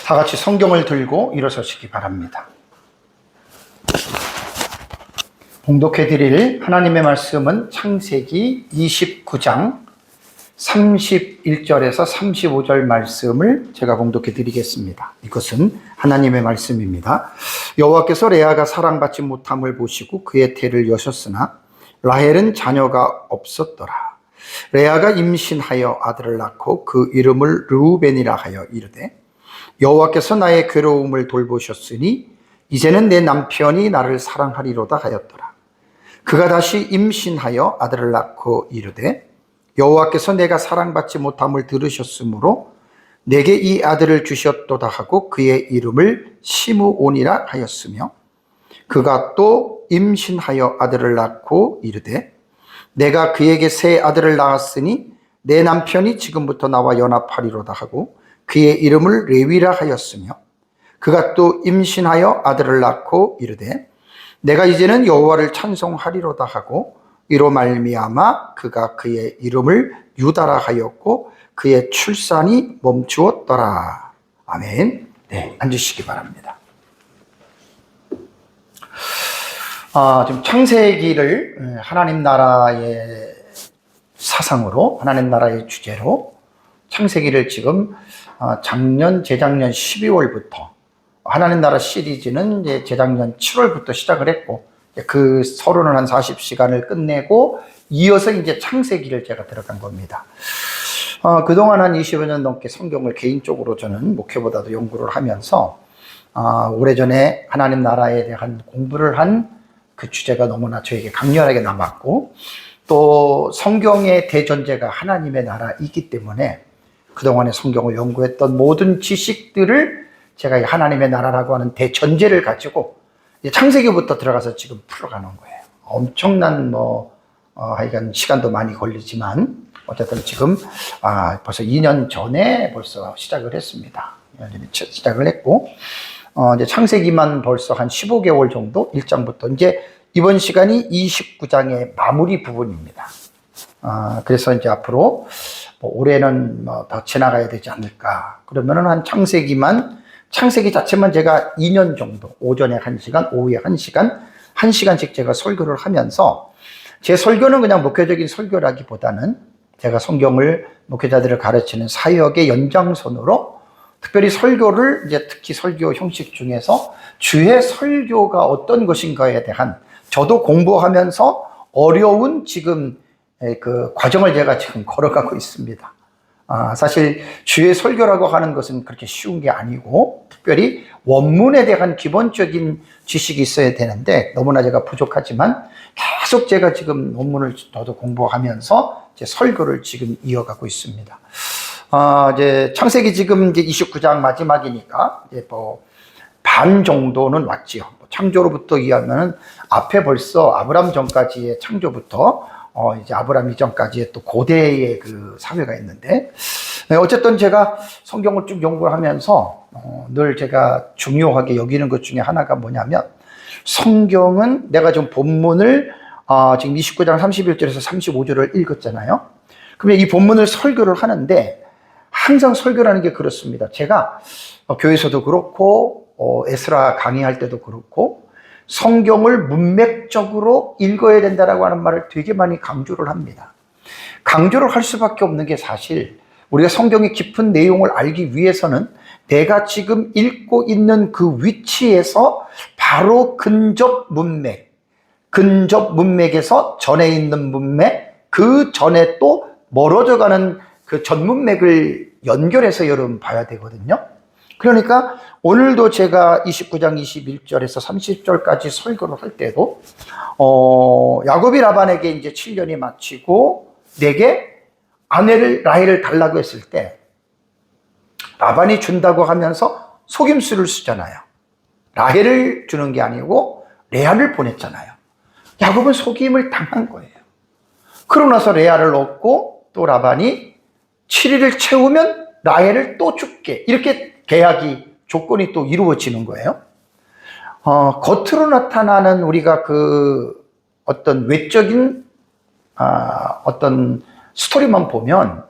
다 같이 성경을 들고 일어서시기 바랍니다. 봉독해 드릴 하나님의 말씀은 창세기 29장 31절에서 35절 말씀을 제가 봉독해 드리겠습니다. 이것은 하나님의 말씀입니다. 여호와께서 레아가 사랑받지 못함을 보시고 그의 태를 여셨으나 라헬은 자녀가 없었더라. 레아가 임신하여 아들을 낳고 그 이름을 르우벤이라 하여 이르되 여호와께서 나의 괴로움을 돌보셨으니 이제는 내 남편이 나를 사랑하리로다 하였더라. 그가 다시 임신하여 아들을 낳고 이르되 여호와께서 내가 사랑받지 못함을 들으셨으므로 내게 이 아들을 주셨도다 하고 그의 이름을 시므온이라 하였으며 그가 또 임신하여 아들을 낳고 이르되 내가 그에게 새 아들을 낳았으니 내 남편이 지금부터 나와 연합하리로다 하고 그의 이름을 레위라 하였으며 그가 또 임신하여 아들을 낳고 이르되 내가 이제는 여호와를 찬송하리로다 하고 이로 말미암아 그가 그의 이름을 유다라 하였고 그의 출산이 멈추었더라. 아멘. 네, 앉으시기 바랍니다. 지금 창세기를 하나님 나라의 사상으로, 하나님 나라의 주제로 창세기를 지금 작년, 재작년 12월부터 하나님 나라 시리즈는 이제 재작년 7월부터 시작을 했고 그 서론을 한 40시간을 끝내고 이어서 이제 창세기를 제가 들어간 겁니다. 그동안 한 20여 년 넘게 성경을 개인적으로 저는 목회보다도 연구를 하면서 오래전에 하나님 나라에 대한 공부를 한 그 주제가 너무나 저에게 강렬하게 남았고 또 성경의 대전제가 하나님의 나라이기 때문에 그동안에 성경을 연구했던 모든 지식들을 제가 하나님의 나라라고 하는 대전제를 가지고 창세기부터 들어가서 지금 풀어가는 거예요. 엄청난 하여간 시간도 많이 걸리지만 어쨌든 지금 벌써 2년 전에 벌써 시작을 했습니다. 2년 전에 시작을 했고 이제 창세기만 벌써 한 15개월 정도 1장부터 이제 이번 시간이 29장의 마무리 부분입니다. 그래서 이제 앞으로 올해는 더 지나가야 되지 않을까. 그러면은 한 창세기 자체만 제가 2년 정도, 오전에 1시간, 오후에 1시간, 1시간씩 제가 설교를 하면서 제 설교는 그냥 목회적인 설교라기보다는 제가 성경을 목회자들을 가르치는 사역의 연장선으로 특별히 설교를 이제 특히 설교 형식 중에서 주의 설교가 어떤 것인가에 대한 저도 공부하면서 어려운 지금 그 과정을 제가 지금 걸어가고 있습니다. 사실 주의 설교라고 하는 것은 그렇게 쉬운 게 아니고 특별히 원문에 대한 기본적인 지식이 있어야 되는데 너무나 제가 부족하지만 계속 제가 지금 원문을 저도 공부하면서 제 설교를 지금 이어가고 있습니다. 이제 창세기 지금 이제 29장 마지막이니까 이제 반 정도는 왔지요. 창조로부터 이해하면은 앞에 벌써 아브람 전까지의 창조부터 이제 아브람 이전까지의 또 고대의 그 사회가 있는데 어쨌든 제가 성경을 쭉 연구를 하면서 늘 제가 중요하게 여기는 것 중에 하나가 뭐냐면 성경은 내가 지금 본문을 지금 29장 31절에서 35절을 읽었잖아요. 그러면 이 본문을 설교를 하는데 항상 설교라는 게 그렇습니다. 제가 교회에서도 그렇고 에스라 강의할 때도 그렇고 성경을 문맥적으로 읽어야 된다라고 하는 말을 되게 많이 강조를 합니다. 강조를 할 수밖에 없는 게 사실 우리가 성경의 깊은 내용을 알기 위해서는 내가 지금 읽고 있는 그 위치에서 바로 근접 문맥에서 전에 있는 문맥, 그 전에 또 멀어져 가는 그 전문맥을 연결해서 여러분 봐야 되거든요. 그러니까 오늘도 제가 29장 21절에서 30절까지 설교를 할 때도 야곱이 라반에게 이제 7년이 마치고 내게 아내를 라헬을 달라고 했을 때 라반이 준다고 하면서 속임수를 쓰잖아요. 라헬을 주는 게 아니고 레아를 보냈잖아요. 야곱은 속임을 당한 거예요. 그러고 나서 레아를 얻고 또 라반이 7일을 채우면 라헬을 또 줄게. 이렇게 계약이 조건이 또 이루어지는 거예요. 겉으로 나타나는 우리가 그 어떤 외적인 어떤 스토리만 보면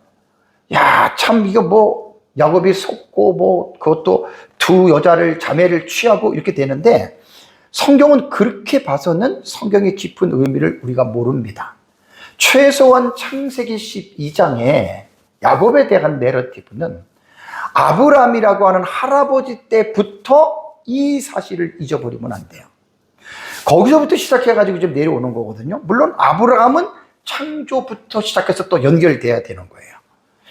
야, 참 이거 야곱이 속고 뭐 그것도 두 여자를 자매를 취하고 이렇게 되는데 성경은 그렇게 봐서는 성경의 깊은 의미를 우리가 모릅니다. 최소한 창세기 12장에 야곱에 대한 내러티브는 아브라함이라고 하는 할아버지 때부터 이 사실을 잊어버리면 안 돼요. 거기서부터 시작해가지고 좀 내려오는 거거든요. 물론 아브라함은 창조부터 시작해서 또 연결돼야 되는 거예요.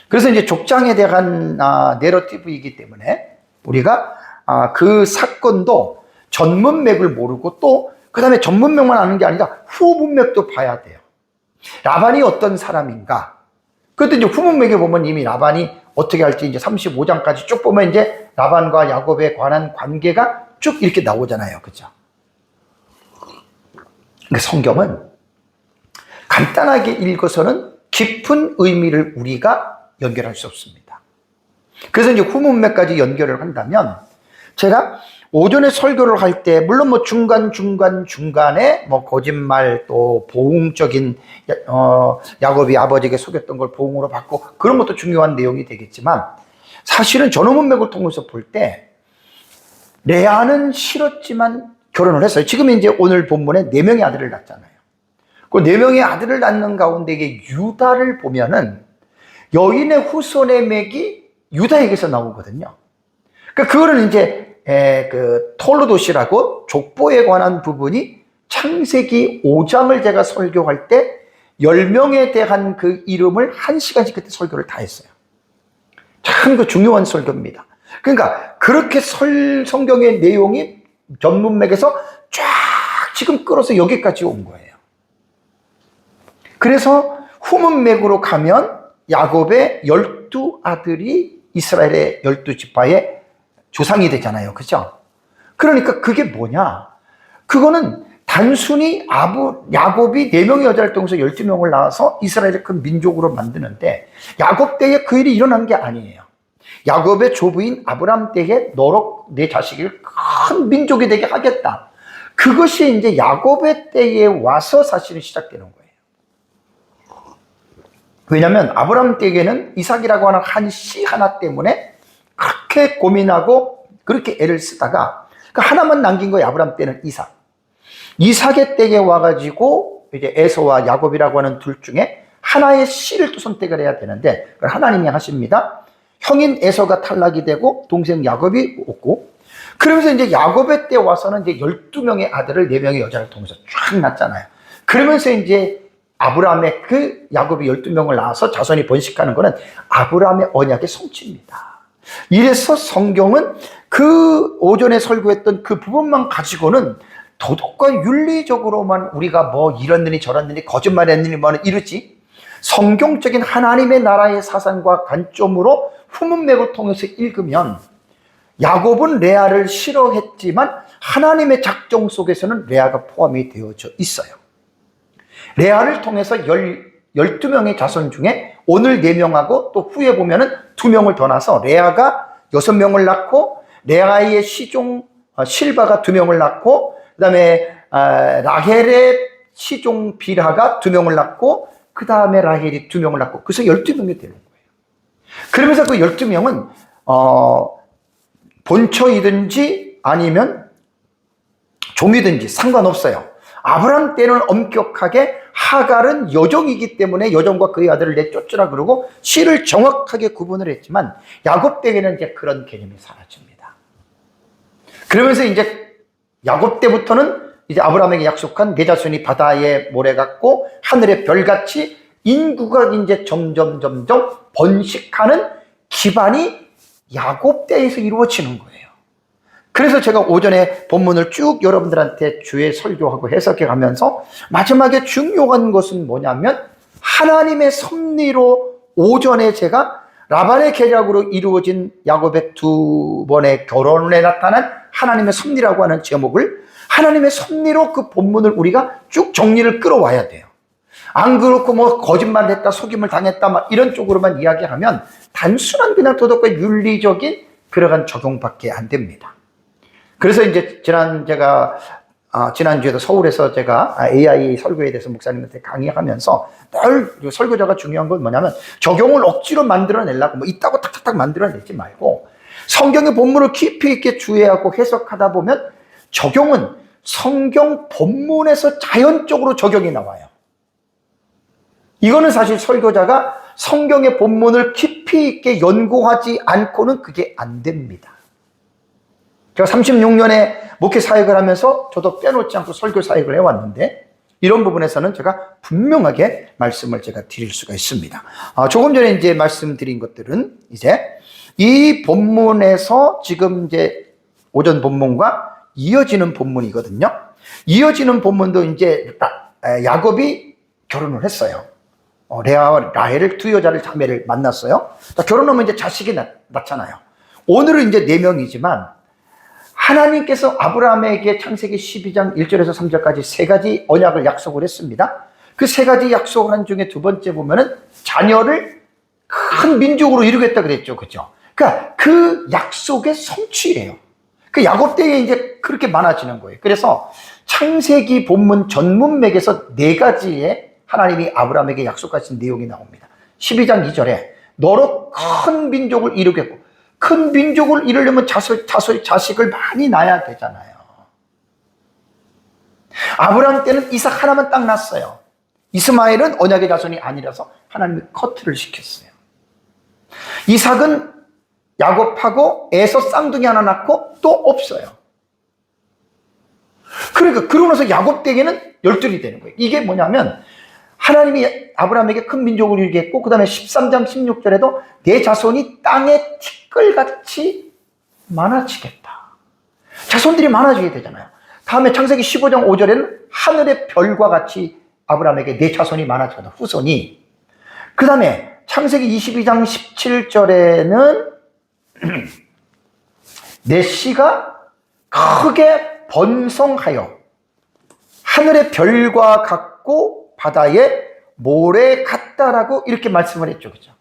그래서 이제 족장에 대한 내러티브이기 때문에 우리가 그 사건도 전문맥을 모르고 또 그 다음에 전문맥만 아는 게 아니라 후문맥도 봐야 돼요. 라반이 어떤 사람인가? 그것도 이제 후문맥에 보면 이미 라반이 어떻게 할지 이제 35장까지 쭉 보면 이제 라반과 야곱에 관한 관계가 쭉 이렇게 나오잖아요. 그죠? 근데 성경은 간단하게 읽어서는 깊은 의미를 우리가 연결할 수 없습니다. 그래서 이제 후문맥까지 연결을 한다면 제가 오전에 설교를 할 때 물론 뭐 중간에 뭐 거짓말 또 보응적인 야곱이 아버지에게 속였던 걸 보응으로 받고 그런 것도 중요한 내용이 되겠지만 사실은 전후문맥을 통해서 볼 때 레아는 싫었지만 결혼을 했어요. 지금 이제 오늘 본문에 4명의 아들을 낳잖아요. 그 4명의 아들을 낳는 가운데 유다를 보면은 여인의 후손의 맥이 유다에게서 나오거든요. 그거는 이제 그 톨로도시라고 족보에 관한 부분이 창세기 5장을 제가 설교할 때 10명에 대한 그 이름을 1시간씩 그때 설교를 다 했어요. 참 그 중요한 설교입니다. 그러니까 그렇게 성경의 내용이 전문맥에서 쫙 지금 끌어서 여기까지 온 거예요. 그래서 후문맥으로 가면 야곱의 12아들이 이스라엘의 12지파의 조상이 되잖아요. 그죠? 그러니까 그게 뭐냐? 그거는 단순히 야곱이 4명의 여자를 통해서 12명을 낳아서 이스라엘을 큰 민족으로 만드는데 야곱 때에 그 일이 일어난 게 아니에요. 야곱의 조부인 아브라함 때에 너로 내 자식을 큰 민족이 되게 하겠다. 그것이 이제 야곱의 때에 와서 사실은 시작되는 거예요. 왜냐하면 아브라함 때에는 이삭이라고 하는 한 씨 하나 때문에 그렇게 고민하고 그렇게 애를 쓰다가 그 하나만 남긴 거예요. 아브라함 때는 이삭. 이삭의 때에 와가지고 이제 에서와 야곱이라고 하는 둘 중에 하나의 씨를 또 선택을 해야 되는데 그걸 하나님이 하십니다. 형인 에서가 탈락이 되고 동생 야곱이 없고 그러면서 이제 야곱의 때 와서는 이제 12명의 아들을 4명의 여자를 통해서 쫙 낳잖아요. 그러면서 이제 아브라함의 그 야곱이 12명을 낳아서 자손이 번식하는 거는 아브라함의 언약의 성취입니다. 이래서 성경은 그 오전에 설교했던 그 부분만 가지고는 도덕과 윤리적으로만 우리가 뭐 이랬느니 저랬느니 거짓말했느니 뭐는 이러지 성경적인 하나님의 나라의 사상과 관점으로 후문맥을 통해서 읽으면 야곱은 레아를 싫어했지만 하나님의 작정 속에서는 레아가 포함이 되어져 있어요. 레아를 통해서 12명의 자손 중에 오늘 4명하고 또 후에 보면은 2명을 더 낳아서 레아가 6명을 낳고 레아의 시종 실바가 2명을 낳고 그 다음에 라헬의 시종 빌하가 2명을 낳고 그 다음에 라헬이 2명을 낳고 그래서 12명이 되는 거예요. 그러면서 그 12명은 본처이든지 아니면 종이든지 상관없어요. 아브라함 때는 엄격하게 하갈은 여종이기 때문에 여종과 그의 아들을 내쫓으라 그러고 씨를 정확하게 구분을 했지만 야곱 때에는 이제 그런 개념이 사라집니다. 그러면서 이제 야곱 때부터는 이제 아브라함에게 약속한 내 자손이 바다의 모래 같고 하늘의 별같이 인구가 이제 점점 번식하는 기반이 야곱 때에서 이루어지는 거예요. 그래서 제가 오전에 본문을 쭉 여러분들한테 주에 설교하고 해석해 가면서 마지막에 중요한 것은 뭐냐면 하나님의 섭리로 오전에 제가 라반의 계략으로 이루어진 야곱의 2번의 결혼에 나타난 하나님의 섭리라고 하는 제목을 하나님의 섭리로 그 본문을 우리가 쭉 정리를 끌어와야 돼요. 안 그렇고 뭐 거짓말 했다 속임을 당했다 막 이런 쪽으로만 이야기하면 단순한 그냥 도덕과 윤리적인 그러한 적용밖에 안 됩니다. 그래서 이제 지난 제가 지난주에도 서울에서 제가 AI 설교에 대해서 목사님한테 강의하면서 늘 설교자가 중요한 건 뭐냐면 적용을 억지로 만들어내려고 뭐 있다고 탁탁탁 만들어내지 말고 성경의 본문을 깊이 있게 주의하고 해석하다 보면 적용은 성경 본문에서 자연적으로 적용이 나와요. 이거는 사실 설교자가 성경의 본문을 깊이 있게 연구하지 않고는 그게 안 됩니다. 제가 36년의 목회 사역을 하면서 저도 빼놓지 않고 설교 사역을 해왔는데 이런 부분에서는 제가 분명하게 말씀을 제가 드릴 수가 있습니다. 조금 전에 이제 말씀드린 것들은 이제 이 본문에서 지금 이제 오전 본문과 이어지는 본문이거든요. 이어지는 본문도 이제 야곱이 결혼을 했어요. 레아와 라헬을 두 여자를 자매를 만났어요. 결혼하면 이제 자식이 낳잖아요. 오늘은 이제 4명이지만 하나님께서 아브라함에게 창세기 12장 1절에서 3절까지 3가지 언약을 약속을 했습니다. 그 3가지 약속한 중에 두 번째 보면은 자녀를 큰 민족으로 이루겠다 그랬죠. 그죠? 그러니까 그 약속의 성취예요. 그 야곱 때에 이제 그렇게 많아지는 거예요. 그래서 창세기 본문 전문맥에서 4가지의 하나님이 아브라함에게 약속하신 내용이 나옵니다. 12장 2절에 너로 큰 민족을 이루겠고, 큰 민족을 이루려면 자식을 많이 낳아야 되잖아요. 아브라함 때는 이삭 하나만 딱 낳았어요. 이스마엘은 언약의 자손이 아니라서 하나님이 커트를 시켰어요. 이삭은 야곱하고 에서 쌍둥이 하나 낳고 또 없어요. 그러니까 그러고 나서 야곱 댁에는 12이 되는 거예요. 이게 뭐냐면 하나님이 아브라함에게 큰 민족을 이루겠고, 그 다음에 13장 16절에도 내 자손이 땅의 티끌같이 많아지겠다. 자손들이 많아지게 되잖아요. 다음에 창세기 15장 5절에는 하늘의 별과 같이 아브라함에게 내 자손이 많아지거든, 후손이. 그 다음에 창세기 22장 17절에는 내 씨가 크게 번성하여 하늘의 별과 같고 바다의 모래 같다라고 이렇게 말씀을 했죠. 그죠?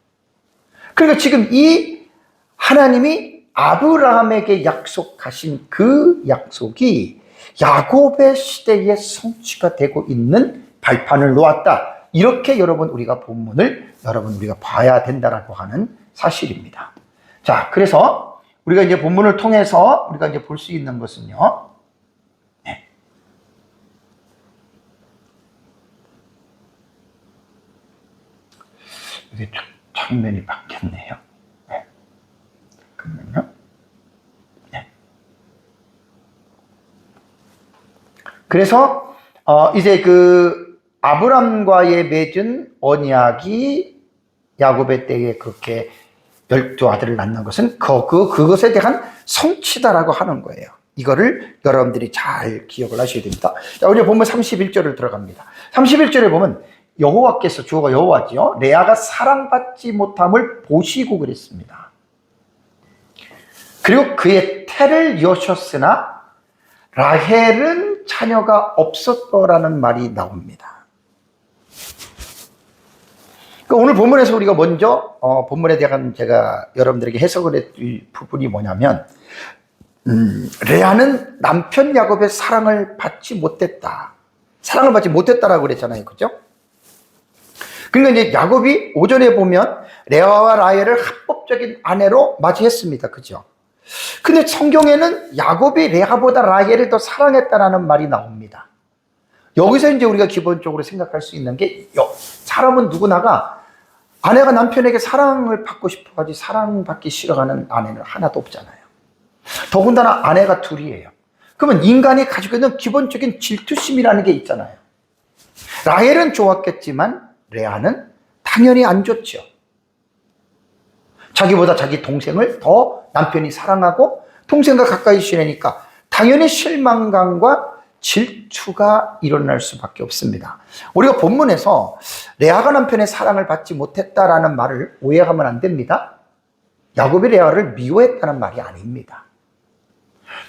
그러니까 지금 이 하나님이 아브라함에게 약속하신 그 약속이 야곱의 시대의 성취가 되고 있는 발판을 놓았다. 이렇게 여러분 우리가 본문을 우리가 봐야 된다라고 하는 사실입니다. 자, 그래서 우리가 이제 본문을 통해서 우리가 이제 볼 수 있는 것은요. 이게 장면이 바뀌었네요. 네. 잠깐만요. 네. 그래서 이제 그 아브람과의 맺은 언약이 야곱의 때에 그렇게 12아들을 낳는 것은 그것에 대한 성취다라고 하는 거예요. 이거를 여러분들이 잘 기억을 하셔야 됩니다. 자, 우리 본문 31절을 들어갑니다. 31절에 보면 여호와께서, 주어가 여호와지요, 레아가 사랑받지 못함을 보시고 그랬습니다. 그리고 그의 태를 여셨으나 라헬은 자녀가 없었더라는 말이 나옵니다. 그러니까 오늘 본문에서 우리가 먼저 본문에 대한 제가 여러분들에게 해석을 해드릴 부분이 뭐냐면, 레아는 남편 야곱의 사랑을 받지 못했다. 사랑을 받지 못했다라고 그랬잖아요. 그죠? 그러니까 이제 야곱이 오전에 보면 레아와 라헬을 합법적인 아내로 맞이했습니다. 그죠? 근데 성경에는 야곱이 레아보다 라헬을 더 사랑했다라는 말이 나옵니다. 여기서 이제 우리가 기본적으로 생각할 수 있는 게, 사람은 누구나가 아내가 남편에게 사랑을 받고 싶어하지 사랑받기 싫어하는 아내는 하나도 없잖아요. 더군다나 아내가 둘이에요. 그러면 인간이 가지고 있는 기본적인 질투심이라는 게 있잖아요. 라헬은 좋았겠지만 레아는 당연히 안 좋죠. 자기보다 자기 동생을 더 남편이 사랑하고 동생과 가까이 지내니까 당연히 실망감과 질투가 일어날 수밖에 없습니다. 우리가 본문에서 레아가 남편의 사랑을 받지 못했다라는 말을 오해하면 안 됩니다. 야곱이 레아를 미워했다는 말이 아닙니다.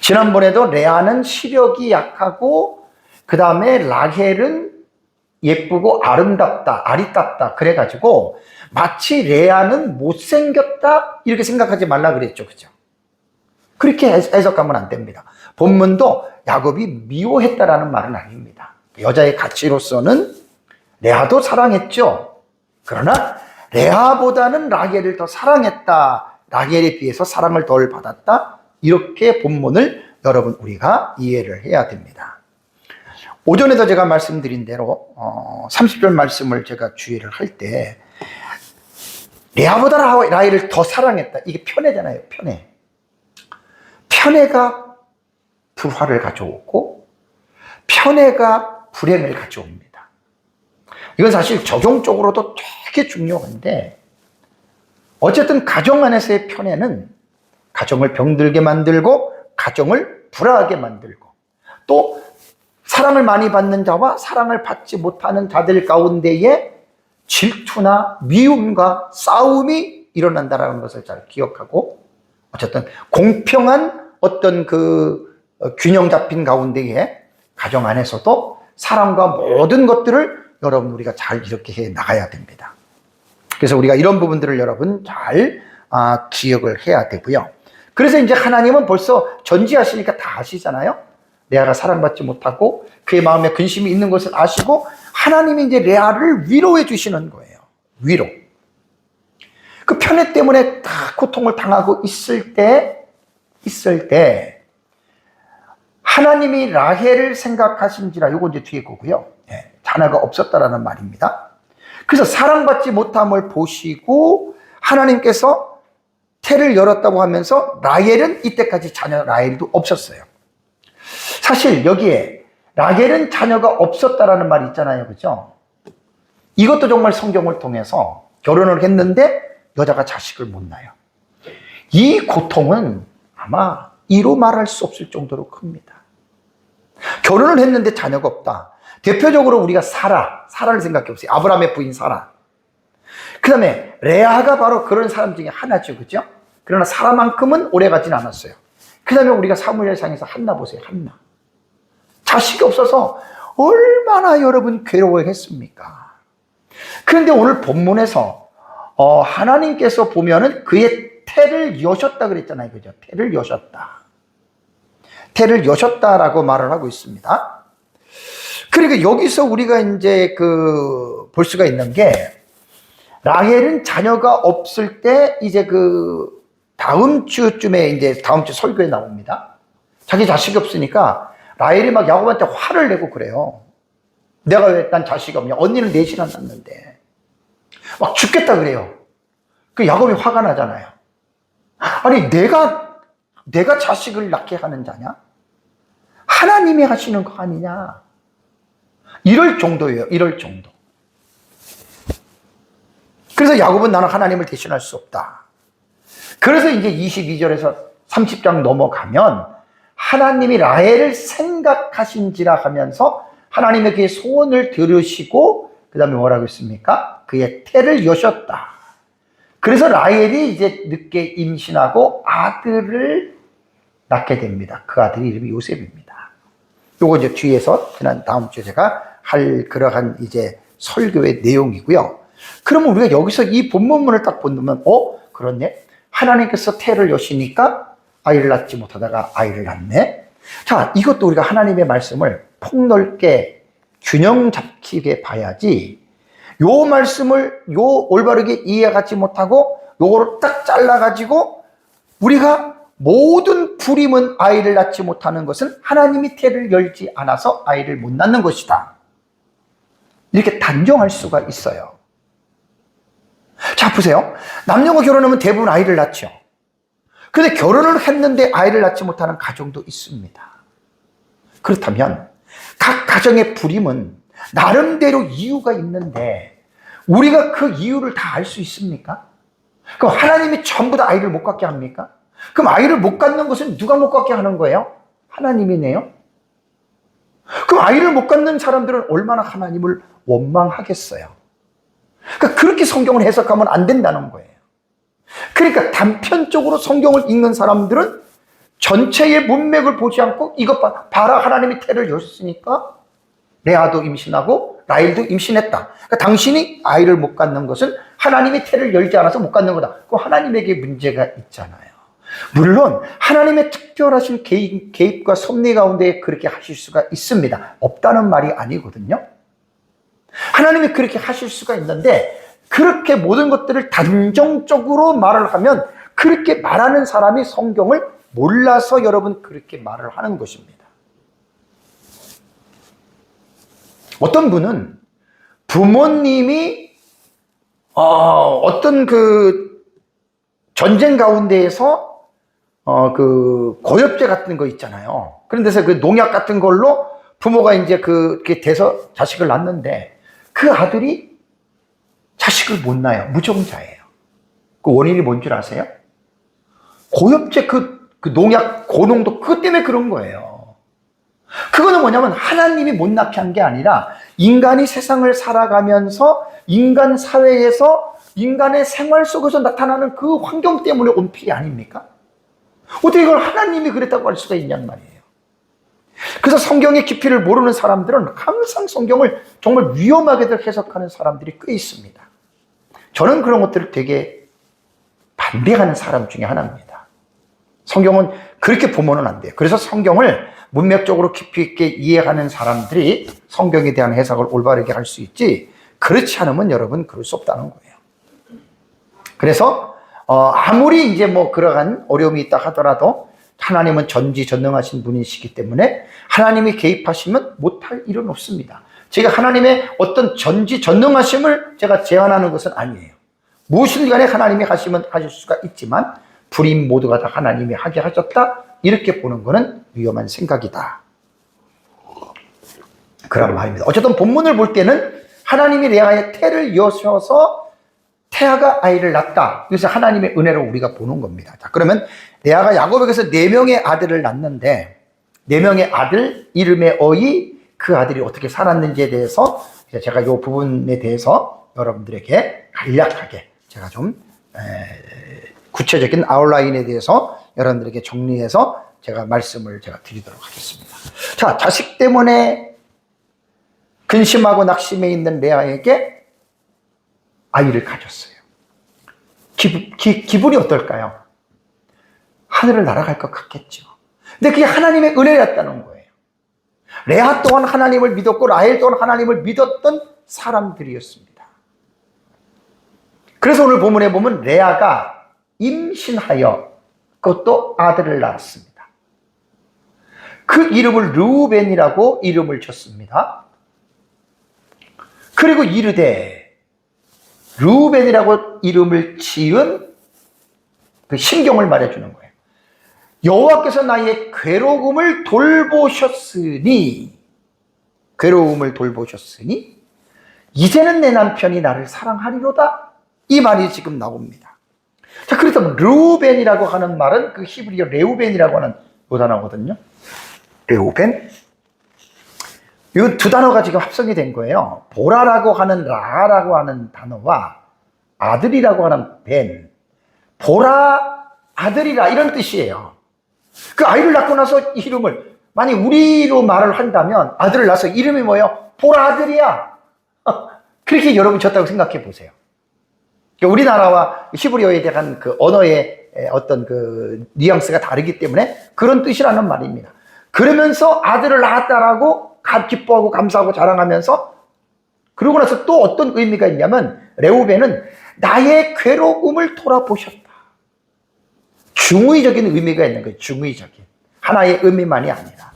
지난번에도 레아는 시력이 약하고 그 다음에 라헬은 예쁘고 아름답다, 아리답다 그래가지고 마치 레아는 못생겼다 이렇게 생각하지 말라 그랬죠. 그죠? 그렇게 해석하면 안 됩니다. 본문도 야곱이 미워했다라는 말은 아닙니다. 여자의 가치로서는 레아도 사랑했죠. 그러나 레아보다는 라겔을 더 사랑했다. 라겔에 비해서 사랑을 덜 받았다. 이렇게 본문을 여러분 우리가 이해를 해야 됩니다. 오전에도 제가 말씀드린 대로 30절 말씀을 제가 주의를 할 때 레아보다 라헬을 더 사랑했다. 이게 편애잖아요. 편애. 편애가 불화를 가져오고 편애가 불행을 가져옵니다. 이건 사실 적용적으로도 되게 중요한데 어쨌든 가정 안에서의 편애는 가정을 병들게 만들고 가정을 불화하게 만들고 또 사랑을 많이 받는 자와 사랑을 받지 못하는 자들 가운데에 질투나 미움과 싸움이 일어난다는 것을 잘 기억하고 어쨌든 공평한 어떤 그 균형 잡힌 가운데에 가정 안에서도 사랑과 모든 것들을 여러분 우리가 잘 이렇게 해 나가야 됩니다. 그래서 우리가 이런 부분들을 여러분 잘 기억을 해야 되고요. 그래서 이제 하나님은 벌써 전지하시니까 다 아시잖아요. 레아가 사랑받지 못하고 그의 마음에 근심이 있는 것을 아시고 하나님이 이제 레아를 위로해 주시는 거예요. 위로. 그 편애 때문에 다 고통을 당하고 있을 때 하나님이 라헬을 생각하신지라 요거 이제 뒤에 거고요. 자녀가 없었다라는 말입니다. 그래서 사랑받지 못함을 보시고 하나님께서 태를 열었다고 하면서 라헬은 이때까지 자녀 라헬도 없었어요. 사실 여기에 라헬은 자녀가 없었다라는 말이 있잖아요. 그죠? 이것도 정말 성경을 통해서 결혼을 했는데 여자가 자식을 못 낳아요. 이 고통은 아마 이로 말할 수 없을 정도로 큽니다. 결혼을 했는데 자녀가 없다. 대표적으로 우리가 사라를 생각해 보세요. 아브라함의 부인 사라. 그 다음에 레아가 바로 그런 사람 중에 하나죠. 그죠? 그러나 사라만큼은 오래 가진 않았어요. 그 다음에 우리가 사무엘상에서 한나 보세요. 한나. 자식이 없어서 얼마나 여러분 괴로워했습니까? 그런데 오늘 본문에서 하나님께서 보면은 그의 태를 여셨다 그랬잖아요. 그죠? 태를 여셨다. 태를 여셨다라고 말을 하고 있습니다. 그러니까 여기서 우리가 이제 볼 수가 있는 게 라헬은 자녀가 없을 때 이제 다음 주쯤에 이제 다음 주 설교에 나옵니다. 자기 자식이 없으니까 라헬이 막 야곱한테 화를 내고 그래요. 내가 왜 난 자식이 없냐? 언니는 넷이나 낳는데. 막 죽겠다 그래요. 그 야곱이 화가 나잖아요. 아니 내가 자식을 낳게 하는 자냐? 하나님이 하시는 거 아니냐? 이럴 정도예요. 이럴 정도. 그래서 야곱은 나는 하나님을 대신할 수 없다. 그래서 이제 22절에서 30장 넘어가면 하나님이 라헬을 생각하신지라 하면서 하나님의 그의 소원을 들으시고 그 다음에 뭐라고 했습니까? 그의 태를 여셨다. 그래서 라헬이 이제 늦게 임신하고 아들을 낳게 됩니다. 그 아들이 이름이 요셉입니다. 요거 이제 뒤에서 다음 주에 제가 할 그러한 이제 설교의 내용이고요. 그러면 우리가 여기서 이 본문문을 딱 보면 그렇네. 하나님께서 태를 여시니까 아이를 낳지 못하다가 아이를 낳네. 자, 이것도 우리가 하나님의 말씀을 폭넓게 균형 잡히게 봐야지 요 말씀을 올바르게 이해하지 못하고 요거를 딱 잘라가지고 우리가 모든 불임은 아이를 낳지 못하는 것은 하나님이 태를 열지 않아서 아이를 못 낳는 것이다. 이렇게 단정할 수가 있어요. 자, 보세요. 남녀가 결혼하면 대부분 아이를 낳죠. 그런데 결혼을 했는데 아이를 낳지 못하는 가정도 있습니다. 그렇다면 각 가정의 불임은 나름대로 이유가 있는데 우리가 그 이유를 다 알 수 있습니까? 그럼 하나님이 전부 다 아이를 못 갖게 합니까? 그럼 아이를 못 갖는 것은 누가 못 갖게 하는 거예요? 하나님이네요. 그럼 아이를 못 갖는 사람들은 얼마나 하나님을 원망하겠어요. 그러니까 그렇게 성경을 해석하면 안 된다는 거예요. 그러니까 단편적으로 성경을 읽는 사람들은 전체의 문맥을 보지 않고 이것 봐라 하나님이 태를 여셨으니까 레아도 임신하고 라헬도 임신했다. 그러니까 당신이 아이를 못 갖는 것은 하나님이 태를 열지 않아서 못 갖는 거다. 그럼 하나님에게 문제가 있잖아요. 물론 하나님의 특별하신 개입과 섭리 가운데 그렇게 하실 수가 있습니다. 없다는 말이 아니거든요. 하나님이 그렇게 하실 수가 있는데 그렇게 모든 것들을 단정적으로 말을 하면 그렇게 말하는 사람이 성경을 몰라서 여러분 그렇게 말을 하는 것입니다. 어떤 분은 부모님이 어떤 그 전쟁 가운데에서 그 고엽제 같은 거 있잖아요. 그런 데서 그 농약 같은 걸로 부모가 이제 그렇게 돼서 자식을 낳는데 그 아들이 자식을 못 낳아요. 무정자예요. 그 원인이 뭔 줄 아세요? 고엽제 그 농약 고농도 그것 때문에 그런 거예요. 그거는 뭐냐면 하나님이 못 낳게 한 게 아니라 인간이 세상을 살아가면서 인간 사회에서 인간의 생활 속에서 나타나는 그 환경 때문에 온 필이 아닙니까? 어떻게 이걸 하나님이 그랬다고 할 수가 있냔 말이에요. 그래서 성경의 깊이를 모르는 사람들은 항상 성경을 정말 위험하게들 해석하는 사람들이 꽤 있습니다. 저는 그런 것들을 되게 반대하는 사람 중에 하나입니다. 성경은 그렇게 보면은 안 돼요. 그래서 성경을 문맥적으로 깊이 있게 이해하는 사람들이 성경에 대한 해석을 올바르게 할 수 있지, 그렇지 않으면 여러분 그럴 수 없다는 거예요. 그래서 아무리 이제 뭐 그러한 어려움이 있다 하더라도 하나님은 전지전능하신 분이시기 때문에 하나님이 개입하시면 못할 일은 없습니다. 제가 하나님의 어떤 전지전능하심을 제가 제안하는 것은 아니에요. 무엇을 간에 하나님이 하시면 하실 수가 있지만 불임 모두가 다 하나님이 하게 하셨다, 이렇게 보는 것은 위험한 생각이다, 그런 말입니다. 어쨌든 본문을 볼 때는 하나님이 레아의 태를 여셔서 태아가 아이를 낳았다. 그래서 하나님의 은혜로 우리가 보는 겁니다. 자, 그러면 레아가 야곱에게서 4명의 아들을 낳는데 4명의 아들 이름의 어이, 그 아들이 어떻게 살았는지에 대해서 제가 이 부분에 대해서 여러분들에게 간략하게 제가 좀 구체적인 아웃라인에 대해서 여러분들에게 정리해서 제가 말씀을 드리도록 하겠습니다. 자, 자식 때문에 근심하고 낙심해 있는 레아에게 아이를 가졌어요. 기분이 어떨까요? 하늘을 날아갈 것 같겠죠. 근데 그게 하나님의 은혜였다는 거예요. 레아 또한 하나님을 믿었고 라헬 또한 하나님을 믿었던 사람들이었습니다. 그래서 오늘 본문에 보면 레아가 임신하여 그것도 아들을 낳았습니다. 그 이름을 르우벤이라고 이름을 줬습니다. 그리고 이르되, 르우벤이라고 이름을 지은 그 심경을 말해주는 거예요. 여호와께서 나의 괴로움을 돌보셨으니, 괴로움을 돌보셨으니 이제는 내 남편이 나를 사랑하리로다, 이 말이 지금 나옵니다. 자, 그래서 르우벤이라고 하는 말은 그 히브리어 레우벤이라고 하는 그 단어거든요. 레우벤. 이 두 단어가 지금 합성이 된 거예요. 보라라고 하는 라라고 하는 단어와 아들이라고 하는 벤. 보라, 아들이라, 이런 뜻이에요. 그 아이를 낳고 나서 이름을, 만약 우리로 말을 한다면 아들을 낳아서 이름이 뭐예요? 보라 아들이야. 그렇게 여러분 졌다고 생각해 보세요. 우리나라와 히브리어에 대한 그 언어의 어떤 그 뉘앙스가 다르기 때문에 그런 뜻이라는 말입니다. 그러면서 아들을 낳았다라고 기뻐하고 감사하고 자랑하면서, 그러고 나서 또 어떤 의미가 있냐면 레우벤은 나의 괴로움을 돌아보셨다. 중의적인 의미가 있는 거예요. 중의적인. 하나의 의미만이 아니라.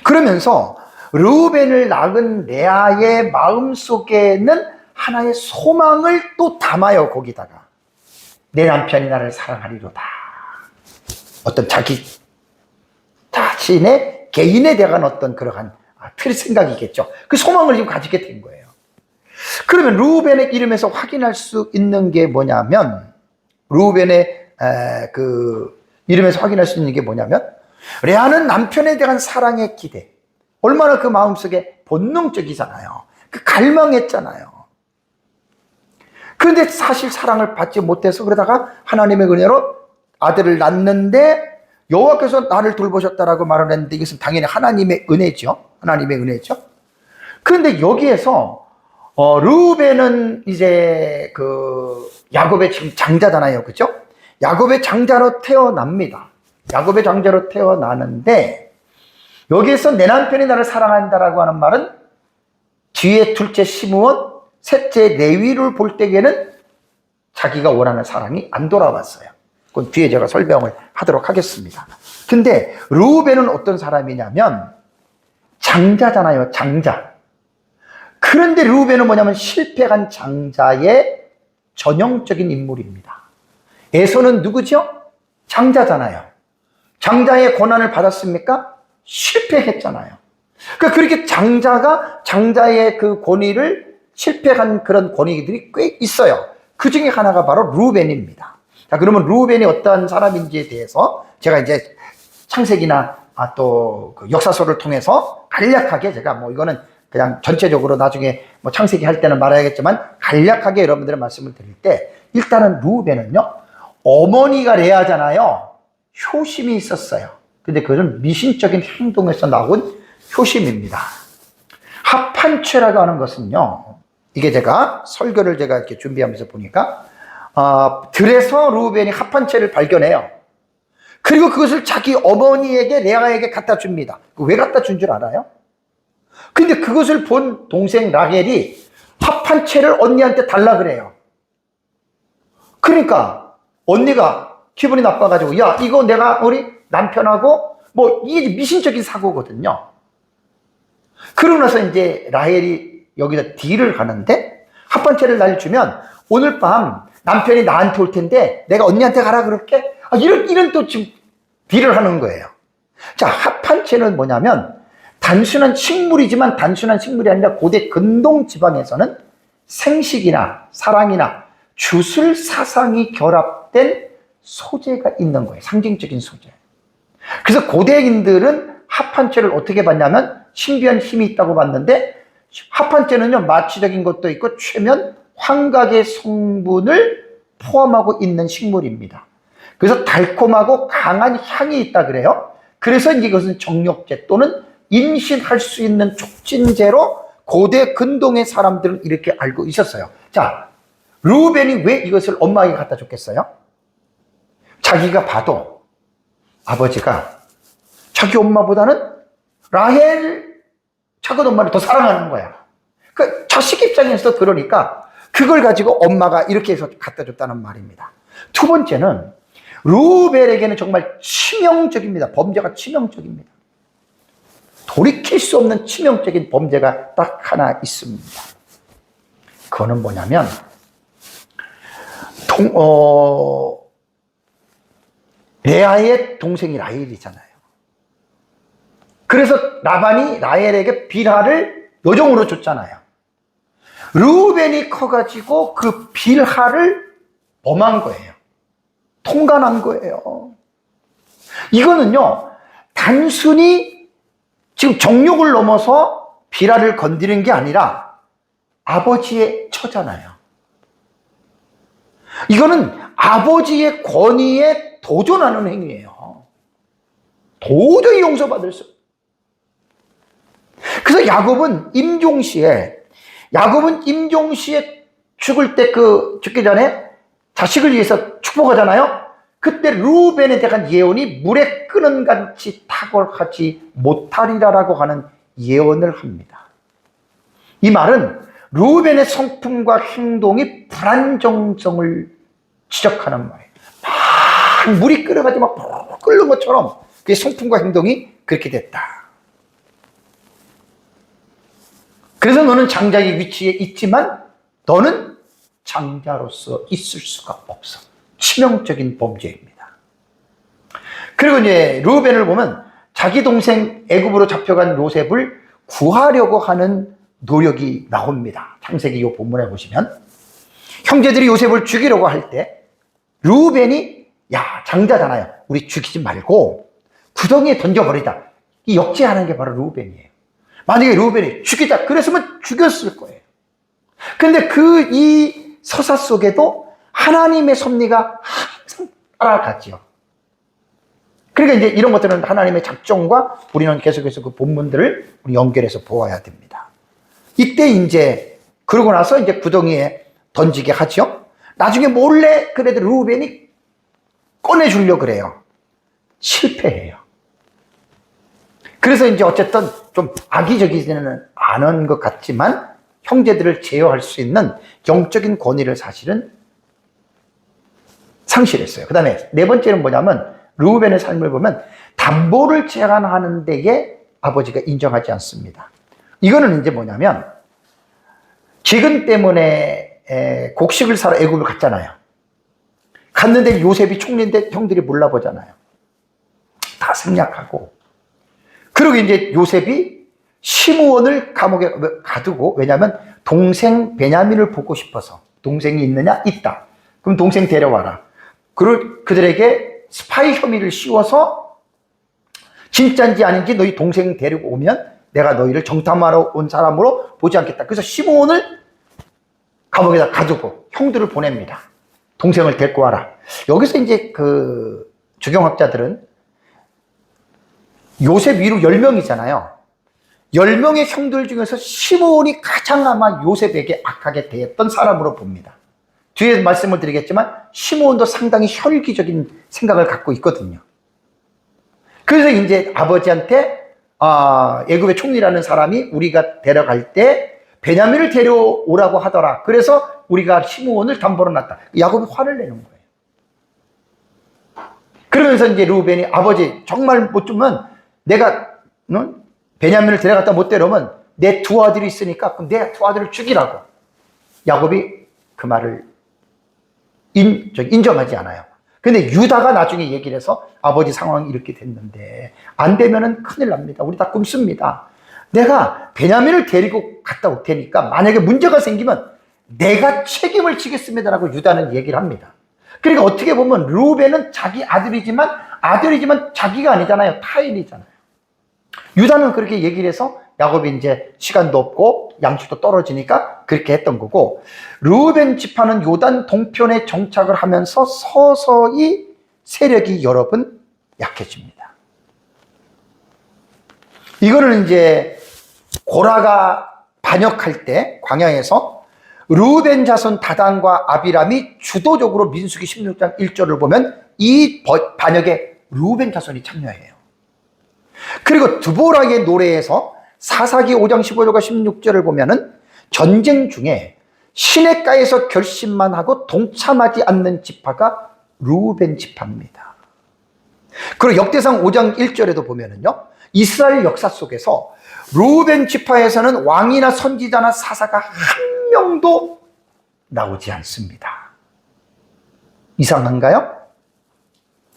그러면서 르우벤을 낳은 레아의 마음속에는 하나의 소망을 또 담아요. 거기다가 내 남편이 나를 사랑하리로다. 어떤 자기 자신의 개인에 대한 어떤 그러한 틀 생각이겠죠. 그 소망을 지금 가지게 된 거예요. 그러면 르우벤의 이름에서 확인할 수 있는 게 뭐냐면, 르우벤의 그 이름에서 확인할 수 있는 게 뭐냐면, 레아는 남편에 대한 사랑의 기대, 얼마나 그 마음속에 본능적이잖아요. 그 갈망했잖아요. 그런데 사실 사랑을 받지 못해서 그러다가 하나님의 은혜로 아들을 낳는데 여호와께서 나를 돌보셨다라고 말을 했는데, 이것은 당연히 하나님의 은혜죠. 하나님의 은혜죠. 그런데 여기에서 르우벤은 이제 그 야곱의 지금 장자잖아요. 그죠? 야곱의 장자로 태어납니다. 야곱의 장자로 태어나는데 여기에서 내 남편이 나를 사랑한다라고 하는 말은 뒤에 둘째 시므온, 셋째 레위를 볼 때에는 자기가 원하는 사랑이 안 돌아왔어요. 그건 뒤에 제가 설명을 하도록 하겠습니다. 근데 르우벤은 어떤 사람이냐면 장자잖아요. 장자. 그런데 르우벤은 뭐냐면 실패한 장자의 전형적인 인물입니다. 에서는 누구죠? 장자잖아요. 장자의 권한을 받았습니까? 실패했잖아요. 그러니까 그렇게 장자가 장자의 그 권위를 실패한 그런 권위들이 꽤 있어요. 그 중에 하나가 바로 르우벤입니다. 자, 그러면 르우벤이 어떠한 사람인지에 대해서 제가 이제 창세기나 또 그 역사서를 통해서 간략하게 제가 뭐 이거는 그냥 전체적으로 나중에 뭐 창세기 할 때는 말해야겠지만 간략하게 여러분들의 말씀을 드릴 때 일단은 르우벤은요, 어머니가 레아잖아요. 효심이 있었어요. 근데 그것은 미신적인 행동에서 나온 효심입니다. 합한죄라고 하는 것은요, 이게 제가 설교를 제가 이렇게 준비하면서 보니까 들에서 르우벤이 합한죄를 발견해요. 그리고 그것을 자기 어머니에게 레아에게 갖다 줍니다. 왜 갖다 준 줄 알아요? 근데 그것을 본 동생 라헬이 합한채를 언니한테 달라 그래요. 그러니까 언니가 기분이 나빠가지고 야, 이거 내가 우리 남편하고 뭐 이게 미신적인 사고거든요. 그러고 나서 이제 라헬이 여기다 딜을 하는데 합한채를 날 주면 오늘 밤 남편이 나한테 올 텐데 내가 언니한테 가라 그럴게. 이런 또 지금 딜을 하는 거예요. 자, 합한채는 뭐냐면 단순한 식물이지만 단순한 식물이 아니라 고대 근동 지방에서는 생식이나 사랑이나 주술 사상이 결합된 소재가 있는 거예요. 상징적인 소재. 그래서 고대인들은 합한죄를 어떻게 봤냐면 신비한 힘이 있다고 봤는데 합한죄는요, 마취적인 것도 있고 최면 환각의 성분을 포함하고 있는 식물입니다. 그래서 달콤하고 강한 향이 있다 그래요. 그래서 이것은 정력제 또는 임신할 수 있는 촉진제로 고대 근동의 사람들은 이렇게 알고 있었어요. 자, 르우벤이 왜 이것을 엄마에게 갖다 줬겠어요? 자기가 봐도 아버지가 자기 엄마보다는 라헬 작은 엄마를 더 사랑하는 거야. 그 자식 입장에서 그러니까 그걸 가지고 엄마가 이렇게 해서 갖다 줬다는 말입니다. 두 번째는 르우벤에게는 정말 치명적입니다. 범죄가 치명적입니다. 돌이킬 수 없는 치명적인 범죄가 딱 하나 있습니다. 그거는 뭐냐면 레아의 동생이 라헬이잖아요. 그래서 라반이 라헬에게 빌하를 요정으로 줬잖아요. 르우벤이 커가지고 그 빌하를 범한 거예요. 통간한 거예요. 이거는요, 단순히 지금 정욕을 넘어서 빌하를 건드린 게 아니라 아버지의 처잖아요. 이거는 아버지의 권위에 도전하는 행위예요. 도저히 용서받을 수. 그래서 야곱은 임종시에 죽을 때 죽기 전에 자식을 위해서 축복하잖아요. 그때 르우벤에 대한 예언이 물에 끄는 같이 탁월하지 못하리라라고 하는 예언을 합니다. 이 말은 르우벤의 성품과 행동이 불안정성을 지적하는 말이에요. 막 물이 끓어가지고 막 끓는 것처럼 그의 성품과 행동이 그렇게 됐다. 그래서 너는 장자의 위치에 있지만 너는 장자로서 있을 수가 없어. 치명적인 범죄입니다. 그리고 이제 르우벤을 보면 자기 동생 애굽으로 잡혀간 요셉을 구하려고 하는 노력이 나옵니다. 창세기 이 본문에 보시면 형제들이 요셉을 죽이려고 할 때 르우벤이 야, 장자잖아요. 우리 죽이지 말고 구덩이에 던져버리자. 이 역제하는 게 바로 르우벤이에요. 만약에 르우벤이 죽이자 그랬으면 죽였을 거예요. 근데 이 서사 속에도 하나님의 섭리가 항상 따라가죠. 그러니까 이제 이런 것들은 하나님의 작정과 우리는 계속해서 그 본문들을 우리 연결해서 보아야 됩니다. 이때 이제 그러고 나서 이제 구덩이에 던지게 하죠. 나중에 몰래 그래도 르우벤이 꺼내주려고 그래요. 실패해요. 그래서 이제 어쨌든 좀 악의적이지는 않은 것 같지만 형제들을 제어할 수 있는 영적인 권위를 사실은 상실했어요. 그 다음에 네 번째는 뭐냐면 르우벤의 삶을 보면 담보를 제한하는 데에 아버지가 인정하지 않습니다. 이거는 이제 뭐냐면 기근 때문에 곡식을 사러 애굽을 갔잖아요. 갔는데 요셉이 총리인데 형들이 몰라보잖아요. 다 생략하고. 그리고 이제 요셉이 시므온을 감옥에 가두고, 왜냐하면 동생 베냐민을 보고 싶어서. 동생이 있느냐? 있다. 그럼 동생 데려와라. 그들에게 스파이 혐의를 씌워서 진짜인지 아닌지 너희 동생 데리고 오면 내가 너희를 정탐하러 온 사람으로 보지 않겠다. 그래서 시므온을 감옥에다 가두고 형들을 보냅니다. 동생을 데리고 와라. 여기서 이제 그 주경학자들은 요셉 위로 10명이잖아요. 10명의 형들 중에서 시므온이 가장 아마 요셉에게 악하게 대했던 사람으로 봅니다. 뒤에 말씀을 드리겠지만 시므온도 상당히 혈기적인 생각을 갖고 있거든요. 그래서 이제 아버지한테 애굽의 총리라는 사람이 우리가 데려갈 때 베냐민을 데려오라고 하더라. 그래서 우리가 시므온을 담보로 놨다. 야곱이 화를 내는 거예요. 그러면서 이제 르우벤이 아버지 정말 못 주면 내가 베냐민을 데려갔다 못 데려오면 내 두 아들이 있으니까 그럼 내 두 아들을 죽이라고. 야곱이 그 말을 인정하지 않아요. 근데 유다가 나중에 얘기를 해서 아버지 상황이 이렇게 됐는데 안 되면은 큰일 납니다. 우리 다 꿈습니다. 내가 베냐민을 데리고 갔다 올 테니까 만약에 문제가 생기면 내가 책임을 지겠습니다라고 유다는 얘기를 합니다. 그러니까 어떻게 보면 르우벤은 자기 아들이지만 자기가 아니잖아요. 타인이잖아요. 유다는 그렇게 얘기를 해서 야곱이 이제 시간도 없고 양식도 떨어지니까 그렇게 했던 거고, 르우벤 지파는 요단 동편에 정착을 하면서 서서히 세력이 여러 번 약해집니다. 이거는 이제 고라가 반역할 때 광야에서 르우벤 자손 다단과 아비람이 주도적으로 민수기 16장 1절을 보면 이 반역에 르우벤 자손이 참여해요. 그리고 드보라의 노래에서 사사기 5장 15절과 16절을 보면은 전쟁 중에 시냇가에서 결심만 하고 동참하지 않는 지파가 르우벤 지파입니다. 그리고 역대상 5장 1절에도 보면은요, 이스라엘 역사 속에서 르우벤 지파에서는 왕이나 선지자나 사사가 한 명도 나오지 않습니다. 이상한가요?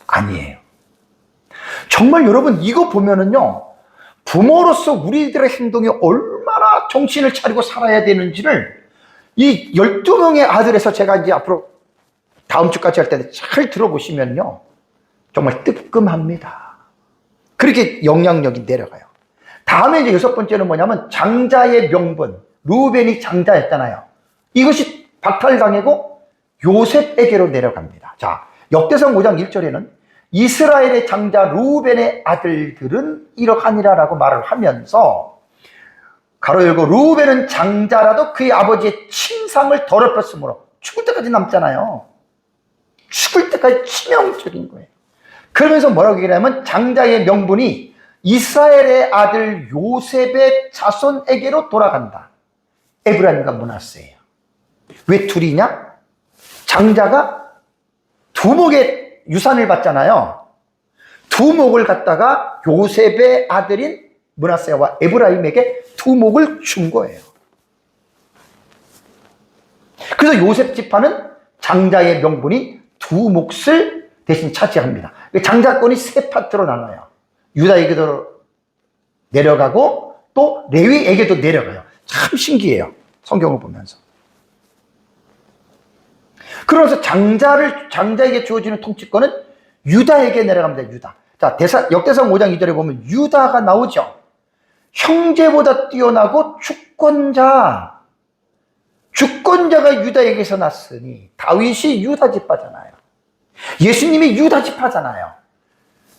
아니에요. 정말 여러분 이거 보면은요, 부모로서 우리들의 행동이 얼마나 정신을 차리고 살아야 되는지를 이 12명의 아들에서 제가 이제 앞으로 다음 주까지 할 때 잘 들어보시면요, 정말 뜨끔합니다. 그렇게 영향력이 내려가요. 다음에 이제 6번째는 뭐냐면 장자의 명분. 르우벤이 장자였잖아요. 이것이 박탈당하고 요셉에게로 내려갑니다. 자, 역대상 5장 1절에는 이스라엘의 장자 르우벤의 아들들은 이러하니라라고 말을 하면서 가로 열고 르우벤은 장자라도 그의 아버지의 친상을 더럽혔으므로 죽을 때까지 남잖아요. 죽을 때까지 치명적인 거예요. 그러면서 뭐라고 얘기하냐면 장자의 명분이 이스라엘의 아들 요셉의 자손에게로 돌아간다. 에브라임과 므낫세예요. 왜 둘이냐? 장자가 두목의 유산을 받잖아요. 두목을 갖다가 요셉의 아들인 므낫세와 에브라임에게 두목을 준 거예요. 그래서 요셉 지파는 장자의 명분이 두 몫을 대신 차지합니다. 장자권이 세 파트로 나눠요. 유다에게도 내려가고 또 레위에게도 내려가요. 참 신기해요. 성경을 보면서. 그러면서 장자에게 주어지는 통치권은 유다에게 내려갑니다. 유다. 자, 역대상 5장 2절에 보면 유다가 나오죠. 형제보다 뛰어나고 주권자가 유다에게서 났으니, 다윗이 유다 지파잖아요. 예수님이 유다 지파잖아요.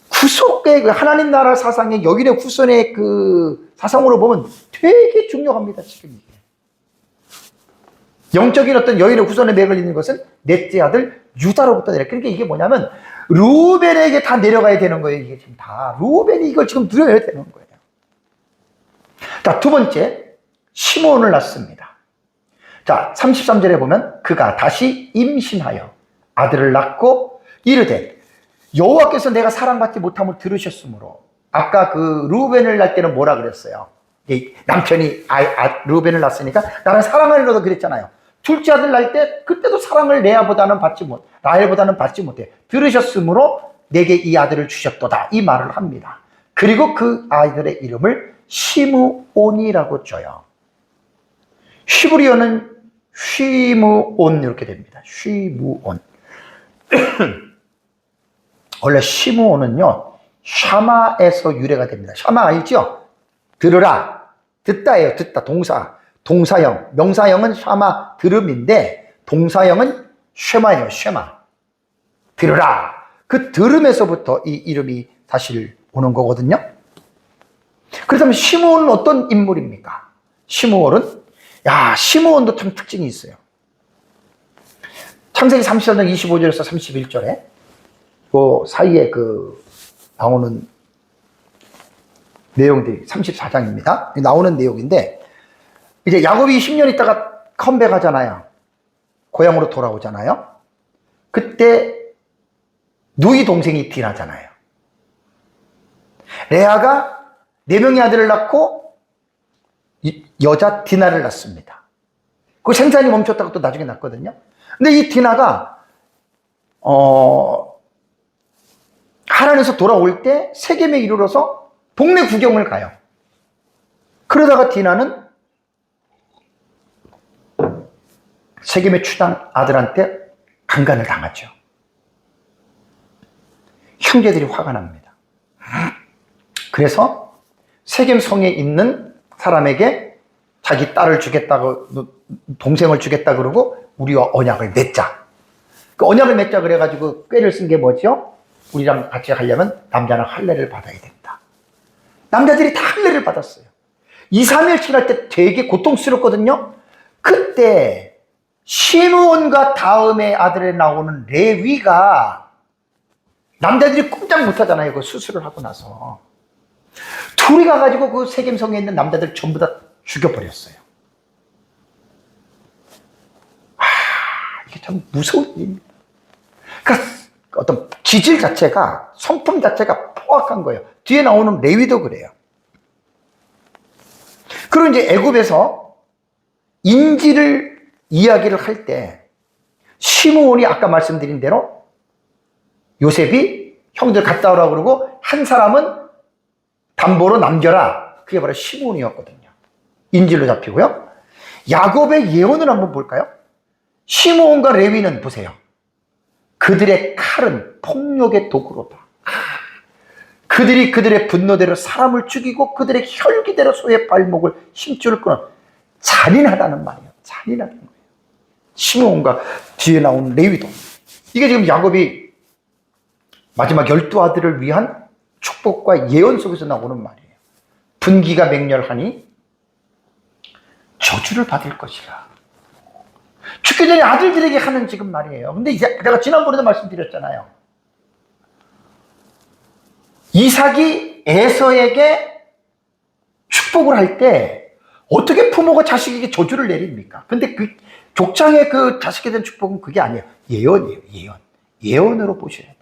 구속의 하나님 나라 사상의 여인의 후손의 그 사상으로 보면 되게 중요합니다. 지금 이게 영적인 어떤 여인의 후손에 맥을 잇는 것은 넷째 아들 유다로부터 내려. 그러니까 이게 뭐냐면 루벤에게 다 내려가야 되는 거예요. 이게 지금 다 루벤이 이걸 지금 누려야 되는 거예요. 자, 두 번째, 시므온을 낳습니다. 자, 33절에 보면 그가 다시 임신하여 아들을 낳고 이르되 여호와께서 내가 사랑받지 못함을 들으셨으므로, 아까 그 루벤을 낳을 때는 뭐라 그랬어요? 남편이 루벤을 낳았으니까 나는 사랑하리로다 그랬잖아요. 둘째 아들 낳을 때 그때도 사랑을 라헬보다는 받지 못해. 들으셨으므로 내게 이 아들을 주셨도다, 이 말을 합니다. 그리고 그 아이들의 이름을 시므온이라고 줘요. 히브리어는 쉬므온 이렇게 됩니다. 쉬므온. 원래 시므온은요 샤마에서 유래가 됩니다. 샤마 알죠? 들으라, 듣다예요. 듣다, 동사형. 명사형은 샤마, 들음인데 동사형은 쉐마예요. 쉐마, 들으라. 그 들음에서부터 이 이름이 사실 오는 거거든요. 그렇다면 시므온은 어떤 인물입니까? 시므온은, 시므온도 참 특징이 있어요. 창세기 34장 25절에서 31절에 그 사이에 나오는 내용들이 34장입니다. 나오는 내용인데, 이제 야곱이 10년 있다가 컴백하잖아요. 고향으로 돌아오잖아요. 그때 누이 동생이 디나잖아요. 레아가 4명의 아들을 낳고 여자 디나를 낳습니다. 그 생산이 멈췄다가 또 나중에 낳거든요. 근데 이 디나가 하란에서 돌아올 때 세겜에 이르러서 동네 구경을 가요. 그러다가 디나는 세겜의 추장 아들한테 강간을 당하죠. 형제들이 화가 납니다. 그래서 세겜 성에 있는 사람에게 자기 딸을 주겠다고, 동생을 주겠다 그러고 우리와 언약을 맺자. 그 언약을 맺자 그래가지고 꾀를 쓴 게 뭐죠? 우리랑 같이 하려면 남자는 할례를 받아야 된다. 남자들이 다 할례를 받았어요. 2, 3일 지날 때 되게 고통스럽거든요. 그때 시므온과 다음에 아들에 나오는 레위가, 남자들이 꼼짝 못하잖아요. 그 수술을 하고 나서. 둘이 가가지고 그 세겜성에 있는 남자들 전부 다 죽여버렸어요. 이게 참 무서운 일입니다. 그러니까 어떤 기질 자체가, 성품 자체가 포악한 거예요. 뒤에 나오는 레위도 그래요. 그리고 이제 애굽에서 인지를 이야기를 할 때 시므온이 아까 말씀드린 대로 요셉이 형들 갔다 오라고 그러고 한 사람은 담보로 남겨라. 그게 바로 시므온이었거든요. 인질로 잡히고요. 야곱의 예언을 한번 볼까요? 시므온과 레위는 보세요. 그들의 칼은 폭력의 도구로다. 그들이 그들의 분노대로 사람을 죽이고 그들의 혈기대로 소의 발목을 힘줄을 끊어. 잔인하다는 말이에요. 잔인하다는 거예요. 시므온과 뒤에 나온 레위도. 이게 지금 야곱이 마지막 12아들을 위한 축복과 예언 속에서 나오는 말이에요. 분기가 맹렬하니 저주를 받을 것이라. 죽기 전에 아들들에게 하는 지금 말이에요. 근데 이제 내가 지난번에도 말씀드렸잖아요. 이삭이 에서에게 축복을 할 때 어떻게 부모가 자식에게 저주를 내립니까? 근데 그 족장의 그 자식에 대한 축복은 그게 아니에요. 예언이에요. 예언. 예언으로 보셔야 돼요.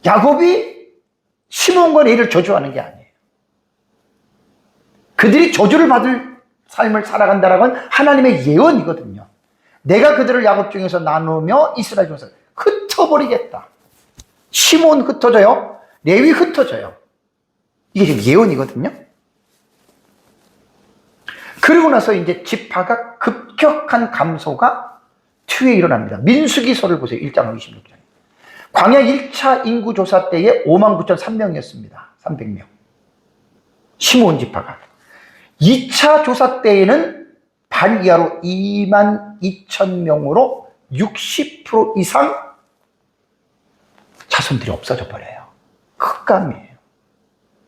야곱이 시므온과 레위를 저주하는 게 아니에요. 그들이 저주를 받을 삶을 살아간다는 건 하나님의 예언이거든요. 내가 그들을 야곱 중에서 나누며 이스라엘 중에서 흩어버리겠다. 시므온 흩어져요. 레위 흩어져요. 이게 지금 예언이거든요. 그리고 나서 이제 지파가 급격한 감소가 뒤에 일어납니다. 민수기서를 보세요. 1장 26절. 광야 1차 인구조사 때에 59,300명이었습니다. 300명. 시므온 지파가. 2차 조사 때에는 반 이하로 22,000명으로 60% 이상 자손들이 없어져 버려요. 흑감이에요.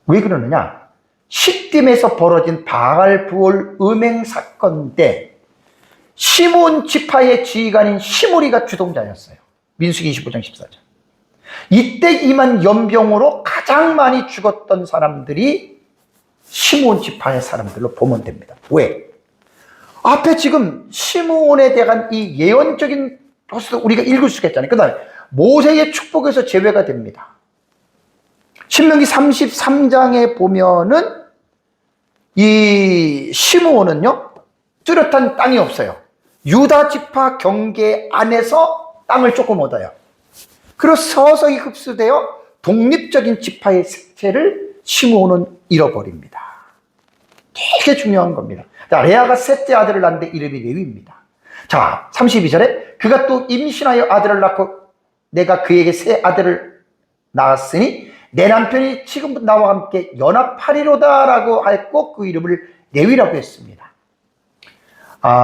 왜 그러느냐? 시딤에서 벌어진 바알 부올 음행 사건 때 시므온 지파의 지휘관인 시므리가 주동자였어요. 민수기 25장 14절. 이때 임한 연병으로 가장 많이 죽었던 사람들이 시므온 지파의 사람들로 보면 됩니다. 왜? 앞에 지금 시므온에 대한 이 예언적인 것을 우리가 읽을 수가 있잖아요. 그 다음에 모세의 축복에서 제외가 됩니다. 신명기 33장에 보면은 이 시므온은요, 뚜렷한 땅이 없어요. 유다 지파 경계 안에서 땅을 조금 얻어요. 그래서 서서히 흡수되어 독립적인 지파의 색채를 시므온은 잃어버립니다. 되게 중요한 겁니다. 자, 레아가 셋째 아들을 낳는데 이름이 레위입니다. 자, 32절에 그가 또 임신하여 아들을 낳고 내가 그에게 세 아들을 낳았으니 내 남편이 지금 나와 함께 연합하리로다 라고 했고 그 이름을 레위라고 했습니다.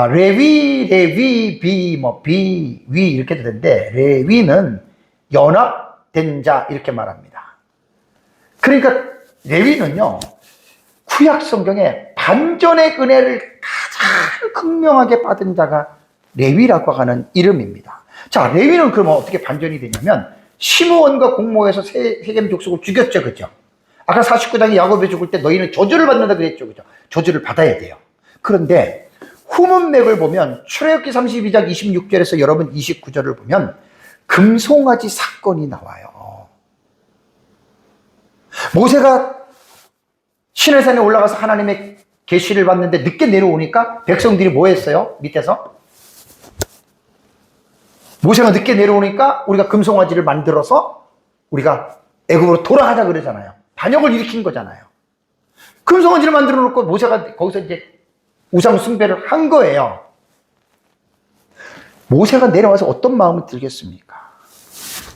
레위, 비, 위 이렇게 되는데 레위는 연합된 자 이렇게 말합니다. 그러니까 레위는요, 구약 성경에 반전의 은혜를 가장 극명하게 받은 자가 레위라고 하는 이름입니다. 자, 레위는 그러면 어떻게 반전이 되냐면 시므온과 공모해서 세겜 족속을 죽였죠, 그죠? 아까 49장에 야곱이 죽을 때 너희는 저주를 받는다 그랬죠, 그죠? 저주를 받아야 돼요. 그런데 후문맥을 보면 출애굽기 32장 26절에서 여러분 29절을 보면 금송아지 사건이 나와요. 모세가 시내산에 올라가서 하나님의 계시를 받는데 늦게 내려오니까 백성들이 뭐 했어요? 밑에서 모세가 늦게 내려오니까 우리가 금송아지를 만들어서 우리가 애굽으로 돌아가자 그러잖아요. 반역을 일으킨 거잖아요. 금송아지를 만들어 놓고 모세가 거기서 이제 우상 숭배를 한 거예요. 모세가 내려와서 어떤 마음을 들겠습니까?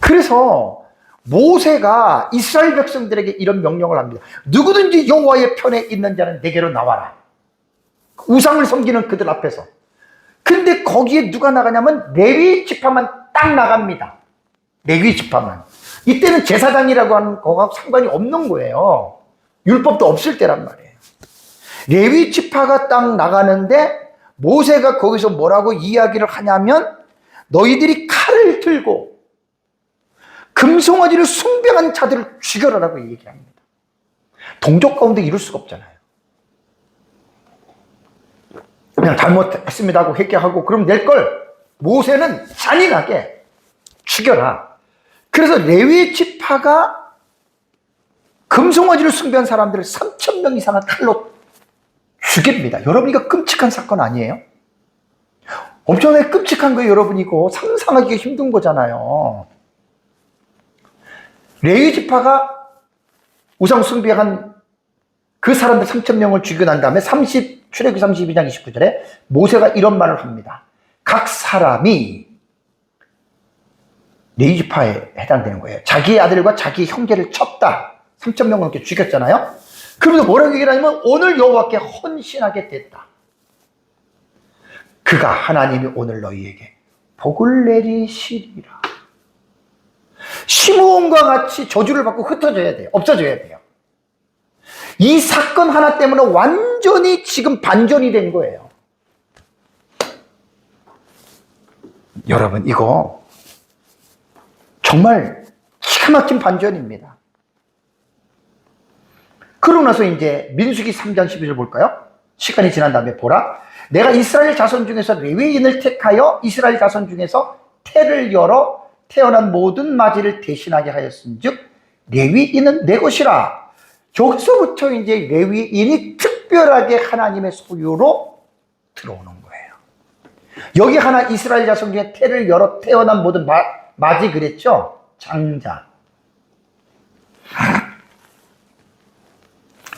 그래서 모세가 이스라엘 백성들에게 이런 명령을 합니다. 누구든지 여호와의 편에 있는 자는 내게로 나와라. 우상을 섬기는 그들 앞에서. 근데 거기에 누가 나가냐면 레위 지파만 딱 나갑니다. 레위 지파만. 이때는 제사장이라고 하는 거하고 상관이 없는 거예요. 율법도 없을 때란 말이에요. 레위 지파가 딱 나가는데 모세가 거기서 뭐라고 이야기를 하냐면 너희들이 칼을 들고 금송아지를 숭배한 자들을 죽여라라고 얘기합니다. 동족 가운데 이룰 수가 없잖아요. 그냥 잘못했습니다 하고 회개하고 그럼 낼 걸 모세는 잔인하게 죽여라. 그래서 레위 지파가 금송아지를 숭배한 사람들을 3,000명 이상을 칼로 죽입니다. 여러분, 이거 끔찍한 사건 아니에요? 엄청나게 끔찍한 거예요, 여러분. 이거 상상하기가 힘든 거잖아요. 레위 지파가 우상 숭배한 그 사람들 3,000명을 죽이고 난 다음에 출애굽기 32장 29절에 모세가 이런 말을 합니다. 각 사람이 레위 지파에 해당되는 거예요. 자기의 아들과 자기 형제를 쳤다. 3,000명을 넘게 죽였잖아요. 그러면서 뭐라고 얘기를 하냐면 오늘 여호와께 헌신하게 됐다. 그가 하나님이 오늘 너희에게 복을 내리시리라. 시므온과 같이 저주를 받고 흩어져야 돼요. 없어져야 돼요. 이 사건 하나 때문에 완전히 지금 반전이 된 거예요. 여러분, 이거 정말 기가 막힌 반전입니다. 그러고 나서 이제 민수기 3장 12절 볼까요? 시간이 지난 다음에 보라. 내가 이스라엘 자손 중에서 레위인을 택하여 이스라엘 자손 중에서 태를 열어 태어난 모든 마지를 대신하게 하였은즉 레위인은 내 것이라. 여기서부터 이제 레위인이 특별하게 하나님의 소유로 들어오는 거예요. 여기 하나 이스라엘 자손 중에 태를 열어 태어난 모든 마지 그랬죠? 장자.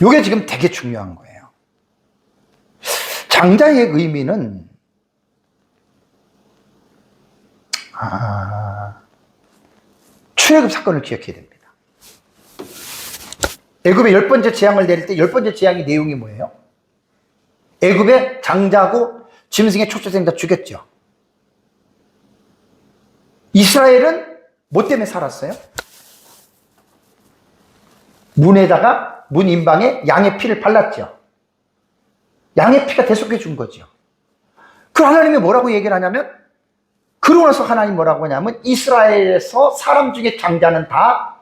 이게 지금 되게 중요한 거예요. 장자의 의미는 출애굽 사건을 기억해야 됩니다. 애굽에 10번째 재앙을 내릴 때 10번째 재앙의 내용이 뭐예요? 애굽에 장자고 짐승의 초초생 다 죽였죠. 이스라엘은 뭐 때문에 살았어요? 문 인방에 양의 피를 발랐죠. 양의 피가 대속해 준 거죠. 그 하나님이 뭐라고 얘기를 하냐면, 그러고 나서 하나님 뭐라고 하냐면, 이스라엘에서 사람 중에 장자는 다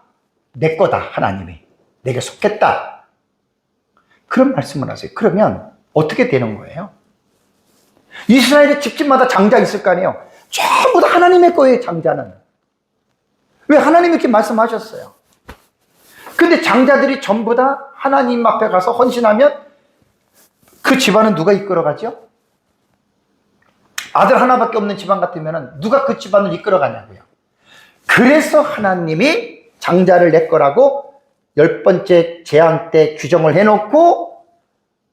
내 거다. 하나님이 내게 속했다. 그런 말씀을 하세요. 그러면 어떻게 되는 거예요? 이스라엘의 집집마다 장자 있을 거 아니에요. 전부 다 하나님의 거예요. 장자는. 왜? 하나님이 이렇게 말씀하셨어요. 근데 장자들이 전부 다 하나님 앞에 가서 헌신하면 그 집안은 누가 이끌어가죠? 아들 하나밖에 없는 집안 같으면 누가 그 집안을 이끌어가냐고요. 그래서 하나님이 장자를 내 거라고 10번째 재앙 때 규정을 해놓고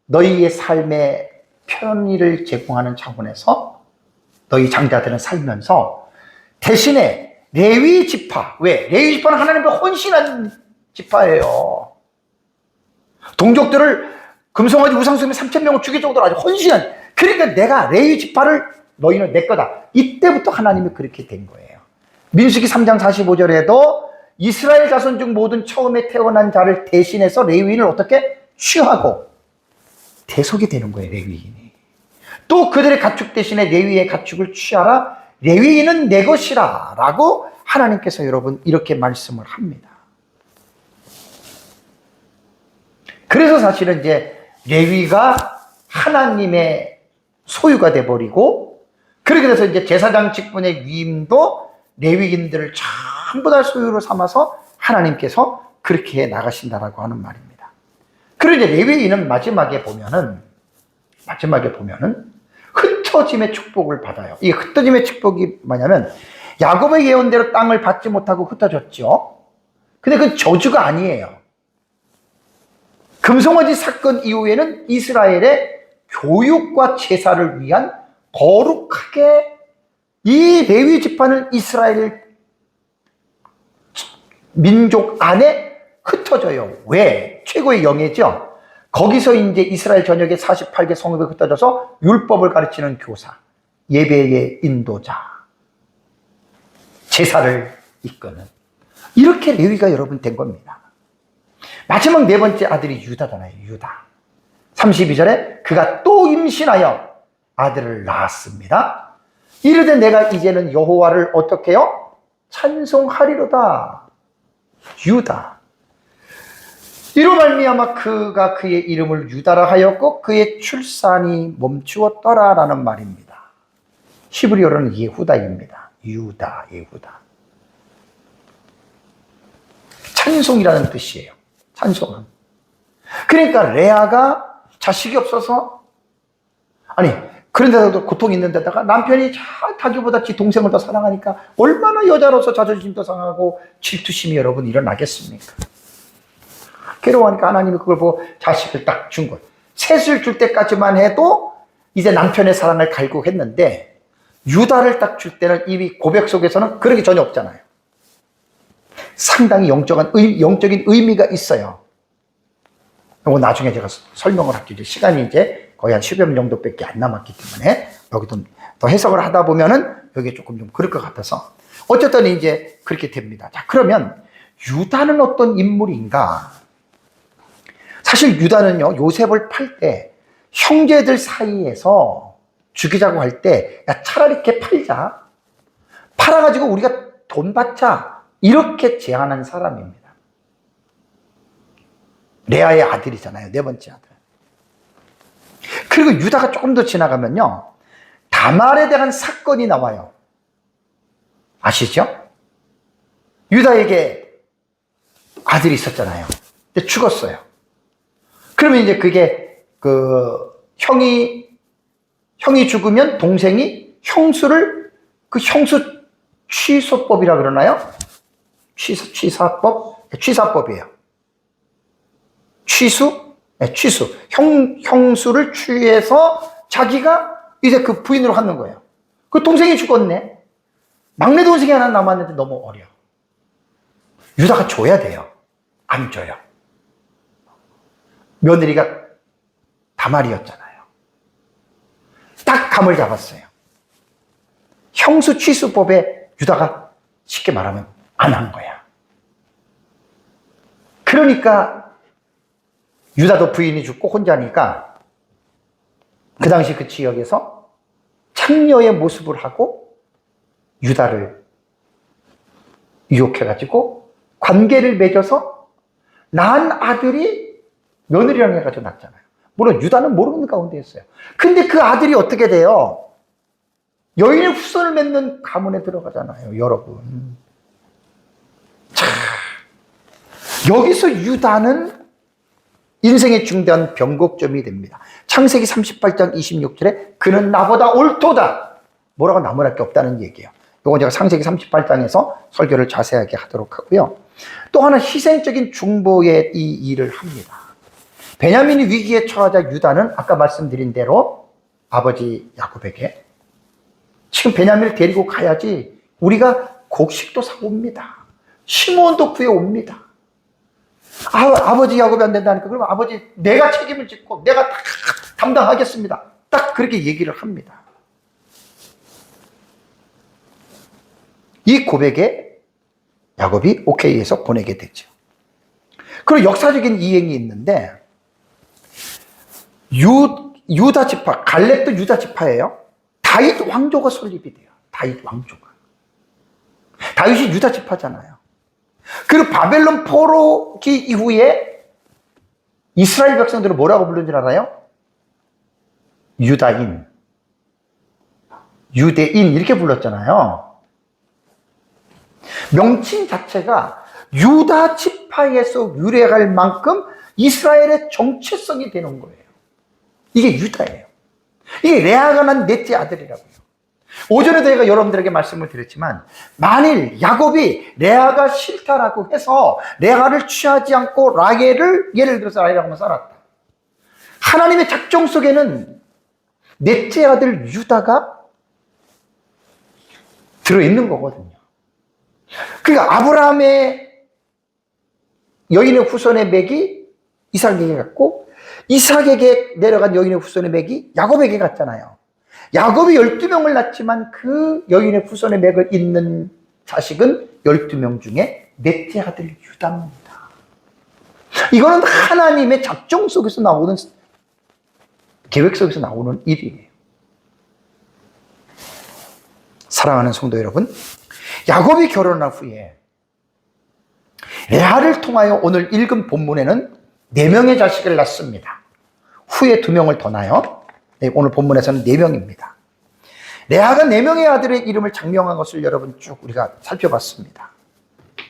너희의 삶의 편의를 제공하는 차원에서 너희 장자들은 살면서 대신에 레위 지파, 왜? 레위 지파는 하나님께 헌신한 지파예요. 동족들을 금송아지 우상숭배 3,000명을 죽일 정도로 아주 헌신한, 그러니까 내가 레위 지파를 너희는 내 거다. 이때부터 하나님이 그렇게 된 거예요. 민수기 3장 45절에도 이스라엘 자손 중 모든 처음에 태어난 자를 대신해서 레위인을 어떻게 취하고 대속이 되는 거예요. 레위인이. 또 그들의 가축 대신에 레위의 가축을 취하라. 레위인은 내 것이라 라고 하나님께서 여러분 이렇게 말씀을 합니다. 그래서 사실은 이제 레위가 하나님의 소유가 돼버리고, 그렇게 돼서 이제 제사장 직분의 위임도 레위인들을 전부 다 소유로 삼아서 하나님께서 그렇게 나가신다라고 하는 말입니다. 그리고 이제 레위인은 마지막에 보면은 흩어짐의 축복을 받아요. 이 흩어짐의 축복이 뭐냐면, 야곱의 예언대로 땅을 받지 못하고 흩어졌죠. 근데 그건 저주가 아니에요. 금송아지 사건 이후에는 이스라엘의 교육과 제사를 위한 거룩하게 이 레위 지파는 이스라엘 민족 안에 흩어져요. 왜? 최고의 영예죠. 거기서 이제 이스라엘 전역에 48개 성읍에 흩어져서 율법을 가르치는 교사, 예배의 인도자, 제사를 이끄는, 이렇게 레위가 여러분 된 겁니다. 마지막 네 번째 아들이 유다잖아요. 유다. 32절에 그가 또 임신하여 아들을 낳았습니다. 이르되 내가 이제는 여호와를 어떻게 해요? 찬송하리로다. 유다. 이로 말미암아 그가 그의 이름을 유다라 하였고 그의 출산이 멈추었더라라는 말입니다. 히브리어로는 예후다입니다. 유다, 예후다. 찬송이라는 뜻이에요. 찬송함. 그러니까 레아가 자식이 없어서, 아니 그런데도 고통이 있는 데다가 남편이 자기보다 지 동생을 더 사랑하니까 얼마나 여자로서 자존심도 상하고 질투심이 여러분 일어나겠습니까? 괴로워하니까 하나님이 그걸 보고 자식을 딱 준 거예요. 셋을 줄 때까지만 해도 이제 남편의 사랑을 갈구했는데, 유다를 딱 줄 때는 이미 고백 속에서는 그런 게 전혀 없잖아요. 상당히 영적인 의미가 있어요. 이거 나중에 제가 설명을 할게요. 시간이 이제 거의 한 10여 분 정도밖에 안 남았기 때문에 여기도 더 해석을 하다 보면은 여기 조금 좀 그럴 것 같아서 어쨌든 이제 그렇게 됩니다. 자, 그러면 유다는 어떤 인물인가? 사실 유다는요, 요셉을 팔 때 형제들 사이에서 죽이자고 할 때, 야, 차라리 이렇게 팔자. 팔아가지고 우리가 돈 받자. 이렇게 제안한 사람입니다. 레아의 아들이잖아요. 네 번째 아들. 그리고 유다가 조금 더 지나가면요, 다말에 대한 사건이 나와요. 아시죠? 유다에게 아들이 있었잖아요. 근데 죽었어요. 그러면 이제 그게 형이 죽으면 동생이 형수를, 그 형수 취소법이라 그러나요? 취사법이에요. 취수? 네, 취수. 형수를 취해서 자기가 이제 그 부인으로 하는 거예요. 그 동생이 죽었네. 막내 동생이 하나 남았는데 너무 어려. 유다가 줘야 돼요. 안 줘요. 며느리가 다말이었잖아요. 딱 감을 잡았어요. 형수 취수법에 유다가 쉽게 말하면 안 한 거야. 그러니까 유다도 부인이 죽고 혼자니까 그 당시 그 지역에서 창녀의 모습을 하고 유다를 유혹해가지고 관계를 맺어서 낳은 아들이 며느리랑 해가지고 낳잖아요. 물론 유다는 모르는 가운데였어요. 근데 그 아들이 어떻게 돼요? 여인의 후손을 맺는 가문에 들어가잖아요, 여러분. 자, 여기서 유다는 인생의 중대한 변곡점이 됩니다. 창세기 38장 26절에 그는 나보다 옳도다. 뭐라고 나무랄 게 없다는 얘기예요. 이건 제가 창세기 38장에서 설교를 자세하게 하도록 하고요. 또 하나 희생적인 중보의 이 일을 합니다. 베냐민이 위기에 처하자 유다는 아까 말씀드린 대로 아버지 야곱에게 지금 베냐민을 데리고 가야지 우리가 곡식도 사옵니다. 시몬도 구해옵니다. 아버지 야곱이 안 된다니까 그러면 아버지 내가 책임을 짓고 내가 다 담당하겠습니다. 딱 그렇게 얘기를 합니다. 이 고백에 야곱이 오케이 해서 보내게 되죠. 그리고 역사적인 이행이 있는데 유다 지파, 갈렙도 유다 지파예요. 다윗 왕조가 설립이 돼요. 다윗 왕조가. 다윗이 유다 지파잖아요. 그리고 바벨론 포로기 이후에 이스라엘 백성들을 뭐라고 부르는 줄 알아요? 유다인, 유대인 이렇게 불렀잖아요. 명칭 자체가 유다 지파에서 유래할 만큼 이스라엘의 정체성이 되는 거예요. 이게 유다예요. 이게 레아가 난 넷째 아들이라고요. 오전에도 제가 여러분들에게 말씀을 드렸지만 만일 야곱이 레아가 싫다라고 해서 레아를 취하지 않고 라헬을 예를 들어서 라헬하고만 살았다. 하나님의 작정 속에는 넷째 아들 유다가 들어있는 거거든요. 그러니까 아브라함의 여인의 후손의 맥이 이삭에게 갔고 이삭에게 내려간 여인의 후손의 맥이 야곱에게 갔잖아요. 야곱이 12명을 낳지만 그 여인의 후손의 맥을 잇는 자식은 12명 중에 넷째 아들 유다입니다. 이거는 하나님의 작정 속에서 나오는 계획 속에서 나오는 일이에요. 사랑하는 성도 여러분, 야곱이 결혼한 후에 레아를 통하여 오늘 읽은 본문에는 4명의 자식을 낳습니다. 후에 2명을 더 낳아요. 오늘 본문에서는 4명입니다. 레아가 4명의 아들의 이름을 장명한 것을 여러분 쭉 우리가 살펴봤습니다.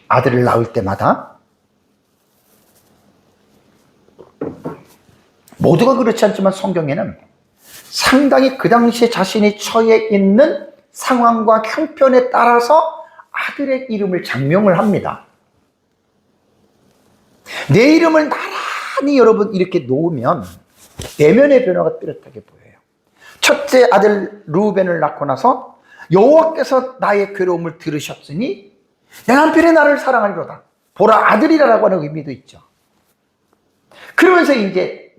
아들을 낳을 때마다 모두가 그렇지 않지만 성경에는 상당히 그 당시에 자신이 처해 있는 상황과 형편에 따라서 아들의 이름을 장명을 합니다. 내 이름을 나란히 여러분 이렇게 놓으면 내면의 변화가 뚜렷하게 보여요. 첫째 아들 루벤을 낳고 나서 여호와께서 나의 괴로움을 들으셨으니 내 남편이 나를 사랑하리로다. 보라 아들이라고 하는 의미도 있죠. 그러면서 이제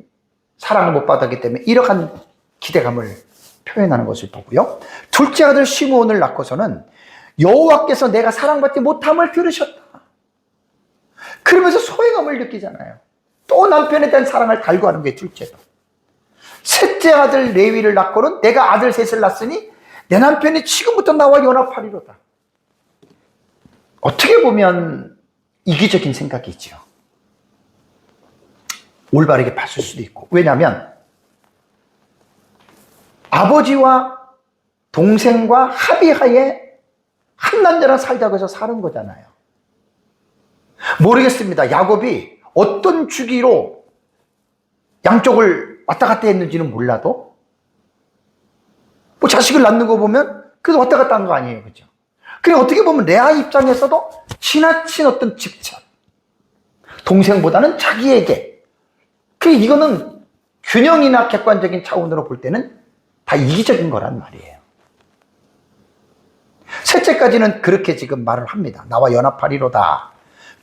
사랑을 못 받았기 때문에 이러한 기대감을 표현하는 것을 보고요. 둘째 아들 시므온을 낳고서는 여호와께서 내가 사랑받지 못함을 들으셨다. 그러면서 소외감을 느끼잖아요. 또 남편에 대한 사랑을 갈구하는 게 둘째도. 셋째 아들 레위를 낳고는 내가 아들 셋을 낳았으니 내 남편이 지금부터 나와 연합하리로다. 어떻게 보면 이기적인 생각이죠. 올바르게 봤을 수도 있고. 왜냐하면 아버지와 동생과 합의하에 한 남자랑 살자고 해서 사는 거잖아요. 모르겠습니다. 야곱이 어떤 주기로 양쪽을 왔다 갔다 했는지는 몰라도 뭐 자식을 낳는 거 보면 그래도 왔다 갔다 한 거 아니에요. 그죠? 그리고 어떻게 보면 레아 입장에서도 지나친 어떤 집착, 동생보다는 자기에게, 이거는 균형이나 객관적인 차원으로 볼 때는 다 이기적인 거란 말이에요. 셋째까지는 그렇게 지금 말을 합니다. 나와 연합하리로다.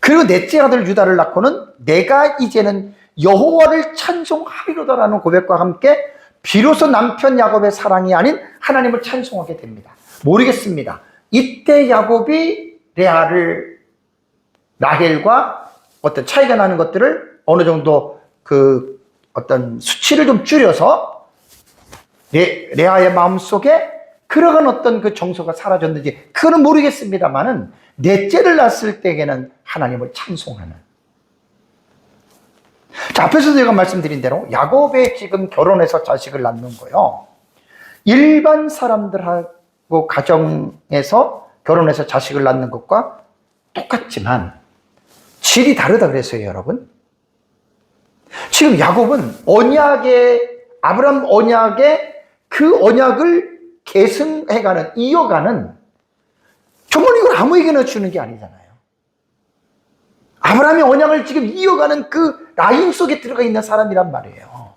그리고 넷째 아들 유다를 낳고는 내가 이제는 여호와를 찬송하리로다라는 고백과 함께 비로소 남편 야곱의 사랑이 아닌 하나님을 찬송하게 됩니다. 모르겠습니다. 이때 야곱이 라헬과 어떤 차이가 나는 것들을 어느 정도 어떤 수치를 좀 줄여서 레아의 마음속에 그러한 어떤 그 정서가 사라졌는지 그거는 모르겠습니다만은 넷째를 낳았을 때에는 하나님을 찬송하는. 자, 앞에서 제가 말씀드린 대로 야곱이 지금 결혼해서 자식을 낳는 거요. 일반 사람들하고 가정에서 결혼해서 자식을 낳는 것과 똑같지만 질이 다르다 그랬어요, 여러분. 지금 야곱은 아브라함 언약의 그 언약을 계승해가는, 이어가는, 정말 이걸 아무에게나 주는 게 아니잖아요. 아브라함의 언약을 지금 이어가는 그 라인 속에 들어가 있는 사람이란 말이에요.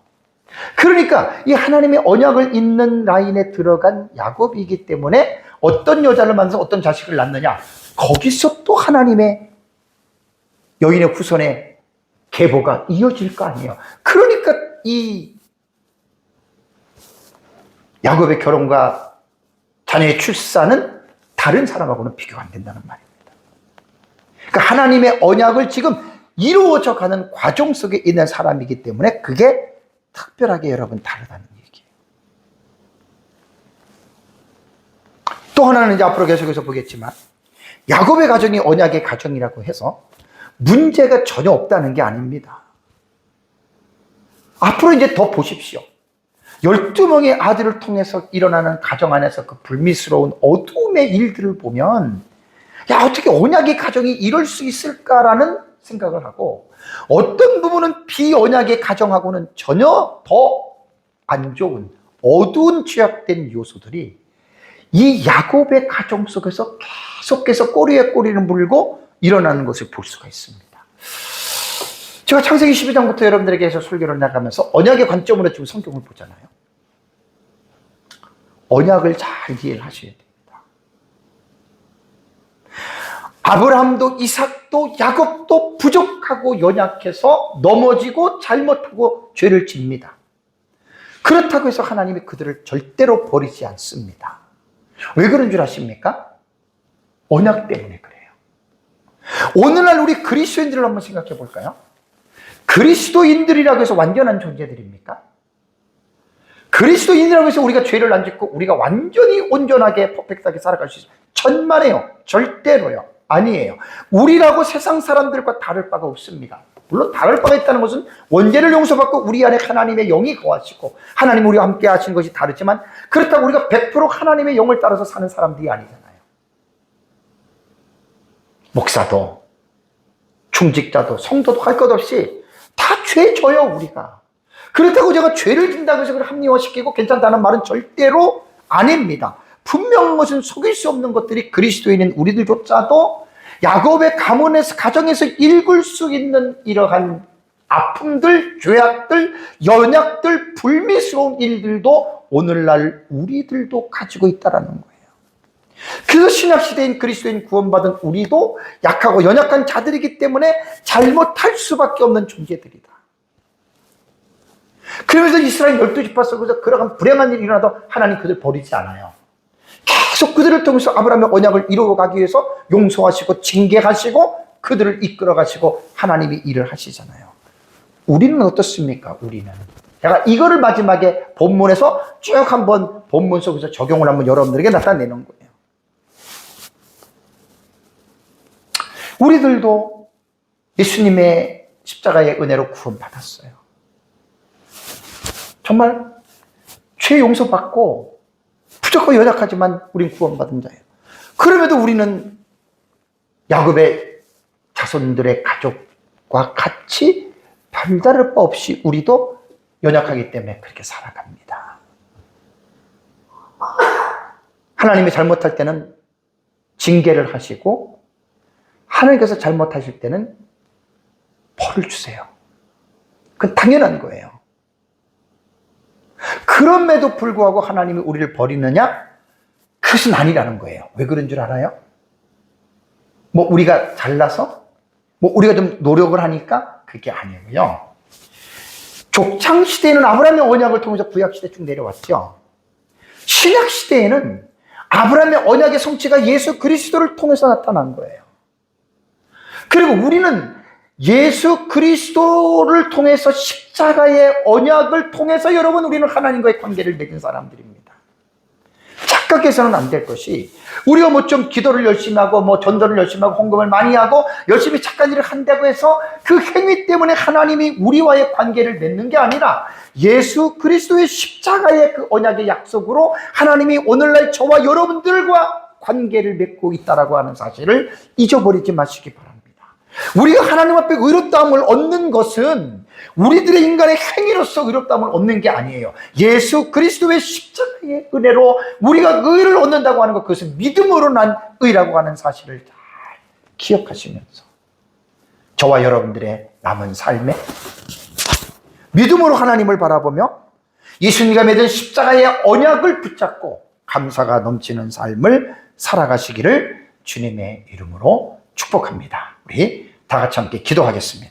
그러니까 이 하나님의 언약을 잇는 라인에 들어간 야곱이기 때문에 어떤 여자를 만나서 어떤 자식을 낳느냐, 거기서 또 하나님의 여인의 후손의 계보가 이어질 거 아니에요. 그러니까 이 야곱의 결혼과 자녀의 출산은 다른 사람하고는 비교가 안 된다는 말입니다. 그러니까 하나님의 언약을 지금 이루어져 가는 과정 속에 있는 사람이기 때문에 그게 특별하게 여러분 다르다는 얘기예요. 또 하나는 이제 앞으로 계속해서 보겠지만 야곱의 가정이 언약의 가정이라고 해서 문제가 전혀 없다는 게 아닙니다. 앞으로 이제 더 보십시오. 12명의 아들을 통해서 일어나는 가정 안에서 그 불미스러운 어두움의 일들을 보면, 야, 어떻게 언약의 가정이 이럴 수 있을까라는 생각을 하고, 어떤 부분은 비언약의 가정하고는 전혀 더 안 좋은 어두운 죄악된 요소들이 이 야곱의 가정 속에서 계속해서 꼬리에 꼬리를 물고 일어나는 것을 볼 수가 있습니다. 제가 창세기 12장부터 여러분들에게 해서 설교를 나가면서 언약의 관점으로 지금 성경을 보잖아요. 언약을 잘 이해를 하셔야 됩니다. 아브라함도 이삭도 야곱도 부족하고 연약해서 넘어지고 잘못하고 죄를 짓니다. 그렇다고 해서 하나님이 그들을 절대로 버리지 않습니다. 왜 그런 줄 아십니까? 언약 때문에 그래요. 오늘날 우리 그리스도인들을 한번 생각해 볼까요? 그리스도인들이라고 해서 완전한 존재들입니까? 그리스도인이라고 해서 우리가 죄를 안 짓고 우리가 완전히 온전하게 퍼펙트하게 살아갈 수 있어요? 천만에요. 절대로요. 아니에요. 우리라고 세상 사람들과 다를 바가 없습니다. 물론 다를 바가 있다는 것은 원죄를 용서받고 우리 안에 하나님의 영이 거하시고 하나님 우리와 함께 하시는 것이 다르지만, 그렇다고 우리가 100% 하나님의 영을 따라서 사는 사람들이 아니잖아요. 목사도 중직자도 성도도 할 것 없이 다 죄 져요, 우리가. 그렇다고 제가 죄를 진다고 해서 그걸 합리화시키고 괜찮다는 말은 절대로 아닙니다. 분명한 것은 속일 수 없는 것들이 그리스도인인 우리들조차도 야곱의 가정에서 읽을 수 있는 이러한 아픔들, 죄악들, 연약들, 불미스러운 일들도 오늘날 우리들도 가지고 있다는 거예요. 그래서 신약시대인 그리스도인 구원받은 우리도 약하고 연약한 자들이기 때문에 잘못할 수밖에 없는 존재들이다. 그러면서 이스라엘 12지파 속에서 그러한 불행한 일이 일어나도 하나님 그들 버리지 않아요. 계속 그들을 통해서 아브라함의 언약을 이루어가기 위해서 용서하시고 징계하시고 그들을 이끌어가시고 하나님이 일을 하시잖아요. 우리는 어떻습니까? 우리는 제가 이거를 마지막에 본문에서 쭉 한번 본문 속에서 적용을 한번 여러분들에게 나타내는 거예요. 우리들도 예수님의 십자가의 은혜로 구원받았어요. 정말 죄 용서받고 부족하고 연약하지만 우린 구원받은 자예요. 그럼에도 우리는 야곱의 자손들의 가족과 같이 별다를 바 없이 우리도 연약하기 때문에 그렇게 살아갑니다. 하나님이 잘못할 때는 징계를 하시고 하나님께서 잘못하실 때는 벌을 주세요. 그건 당연한 거예요. 그럼에도 불구하고 하나님이 우리를 버리느냐? 그것은 아니라는 거예요. 왜 그런 줄 알아요? 뭐 우리가 잘나서? 뭐 우리가 좀 노력을 하니까? 그게 아니고요. 족창시대에는 아브라함의 언약을 통해서 구약시대 쭉 내려왔죠. 신약시대에는 아브라함의 언약의 성취가 예수 그리스도를 통해서 나타난 거예요. 그리고 우리는 예수 그리스도를 통해서 십자가의 언약을 통해서 여러분 우리는 하나님과의 관계를 맺은 사람들입니다. 자, 착각해서는 안 될 것이, 우리가 뭐 좀 기도를 열심히 하고 뭐 전도를 열심히 하고 헌금을 많이 하고 열심히 착한 일을 한다고 해서 그 행위 때문에 하나님이 우리와의 관계를 맺는 게 아니라 예수 그리스도의 십자가의 그 언약의 약속으로 하나님이 오늘날 저와 여러분들과 관계를 맺고 있다라고 하는 사실을 잊어버리지 마시기 바랍니다. 우리가 하나님 앞에 의롭다함을 얻는 것은 우리들의 인간의 행위로서 의롭다함을 얻는 게 아니에요. 예수 그리스도의 십자가의 은혜로 우리가 의를 얻는다고 하는 것, 그것은 믿음으로 난 의라고 하는 사실을 잘 기억하시면서 저와 여러분들의 남은 삶에 믿음으로 하나님을 바라보며 예수님과 맺은 십자가의 언약을 붙잡고 감사가 넘치는 삶을 살아가시기를 주님의 이름으로 축복합니다. 우리 다 같이 함께 기도하겠습니다.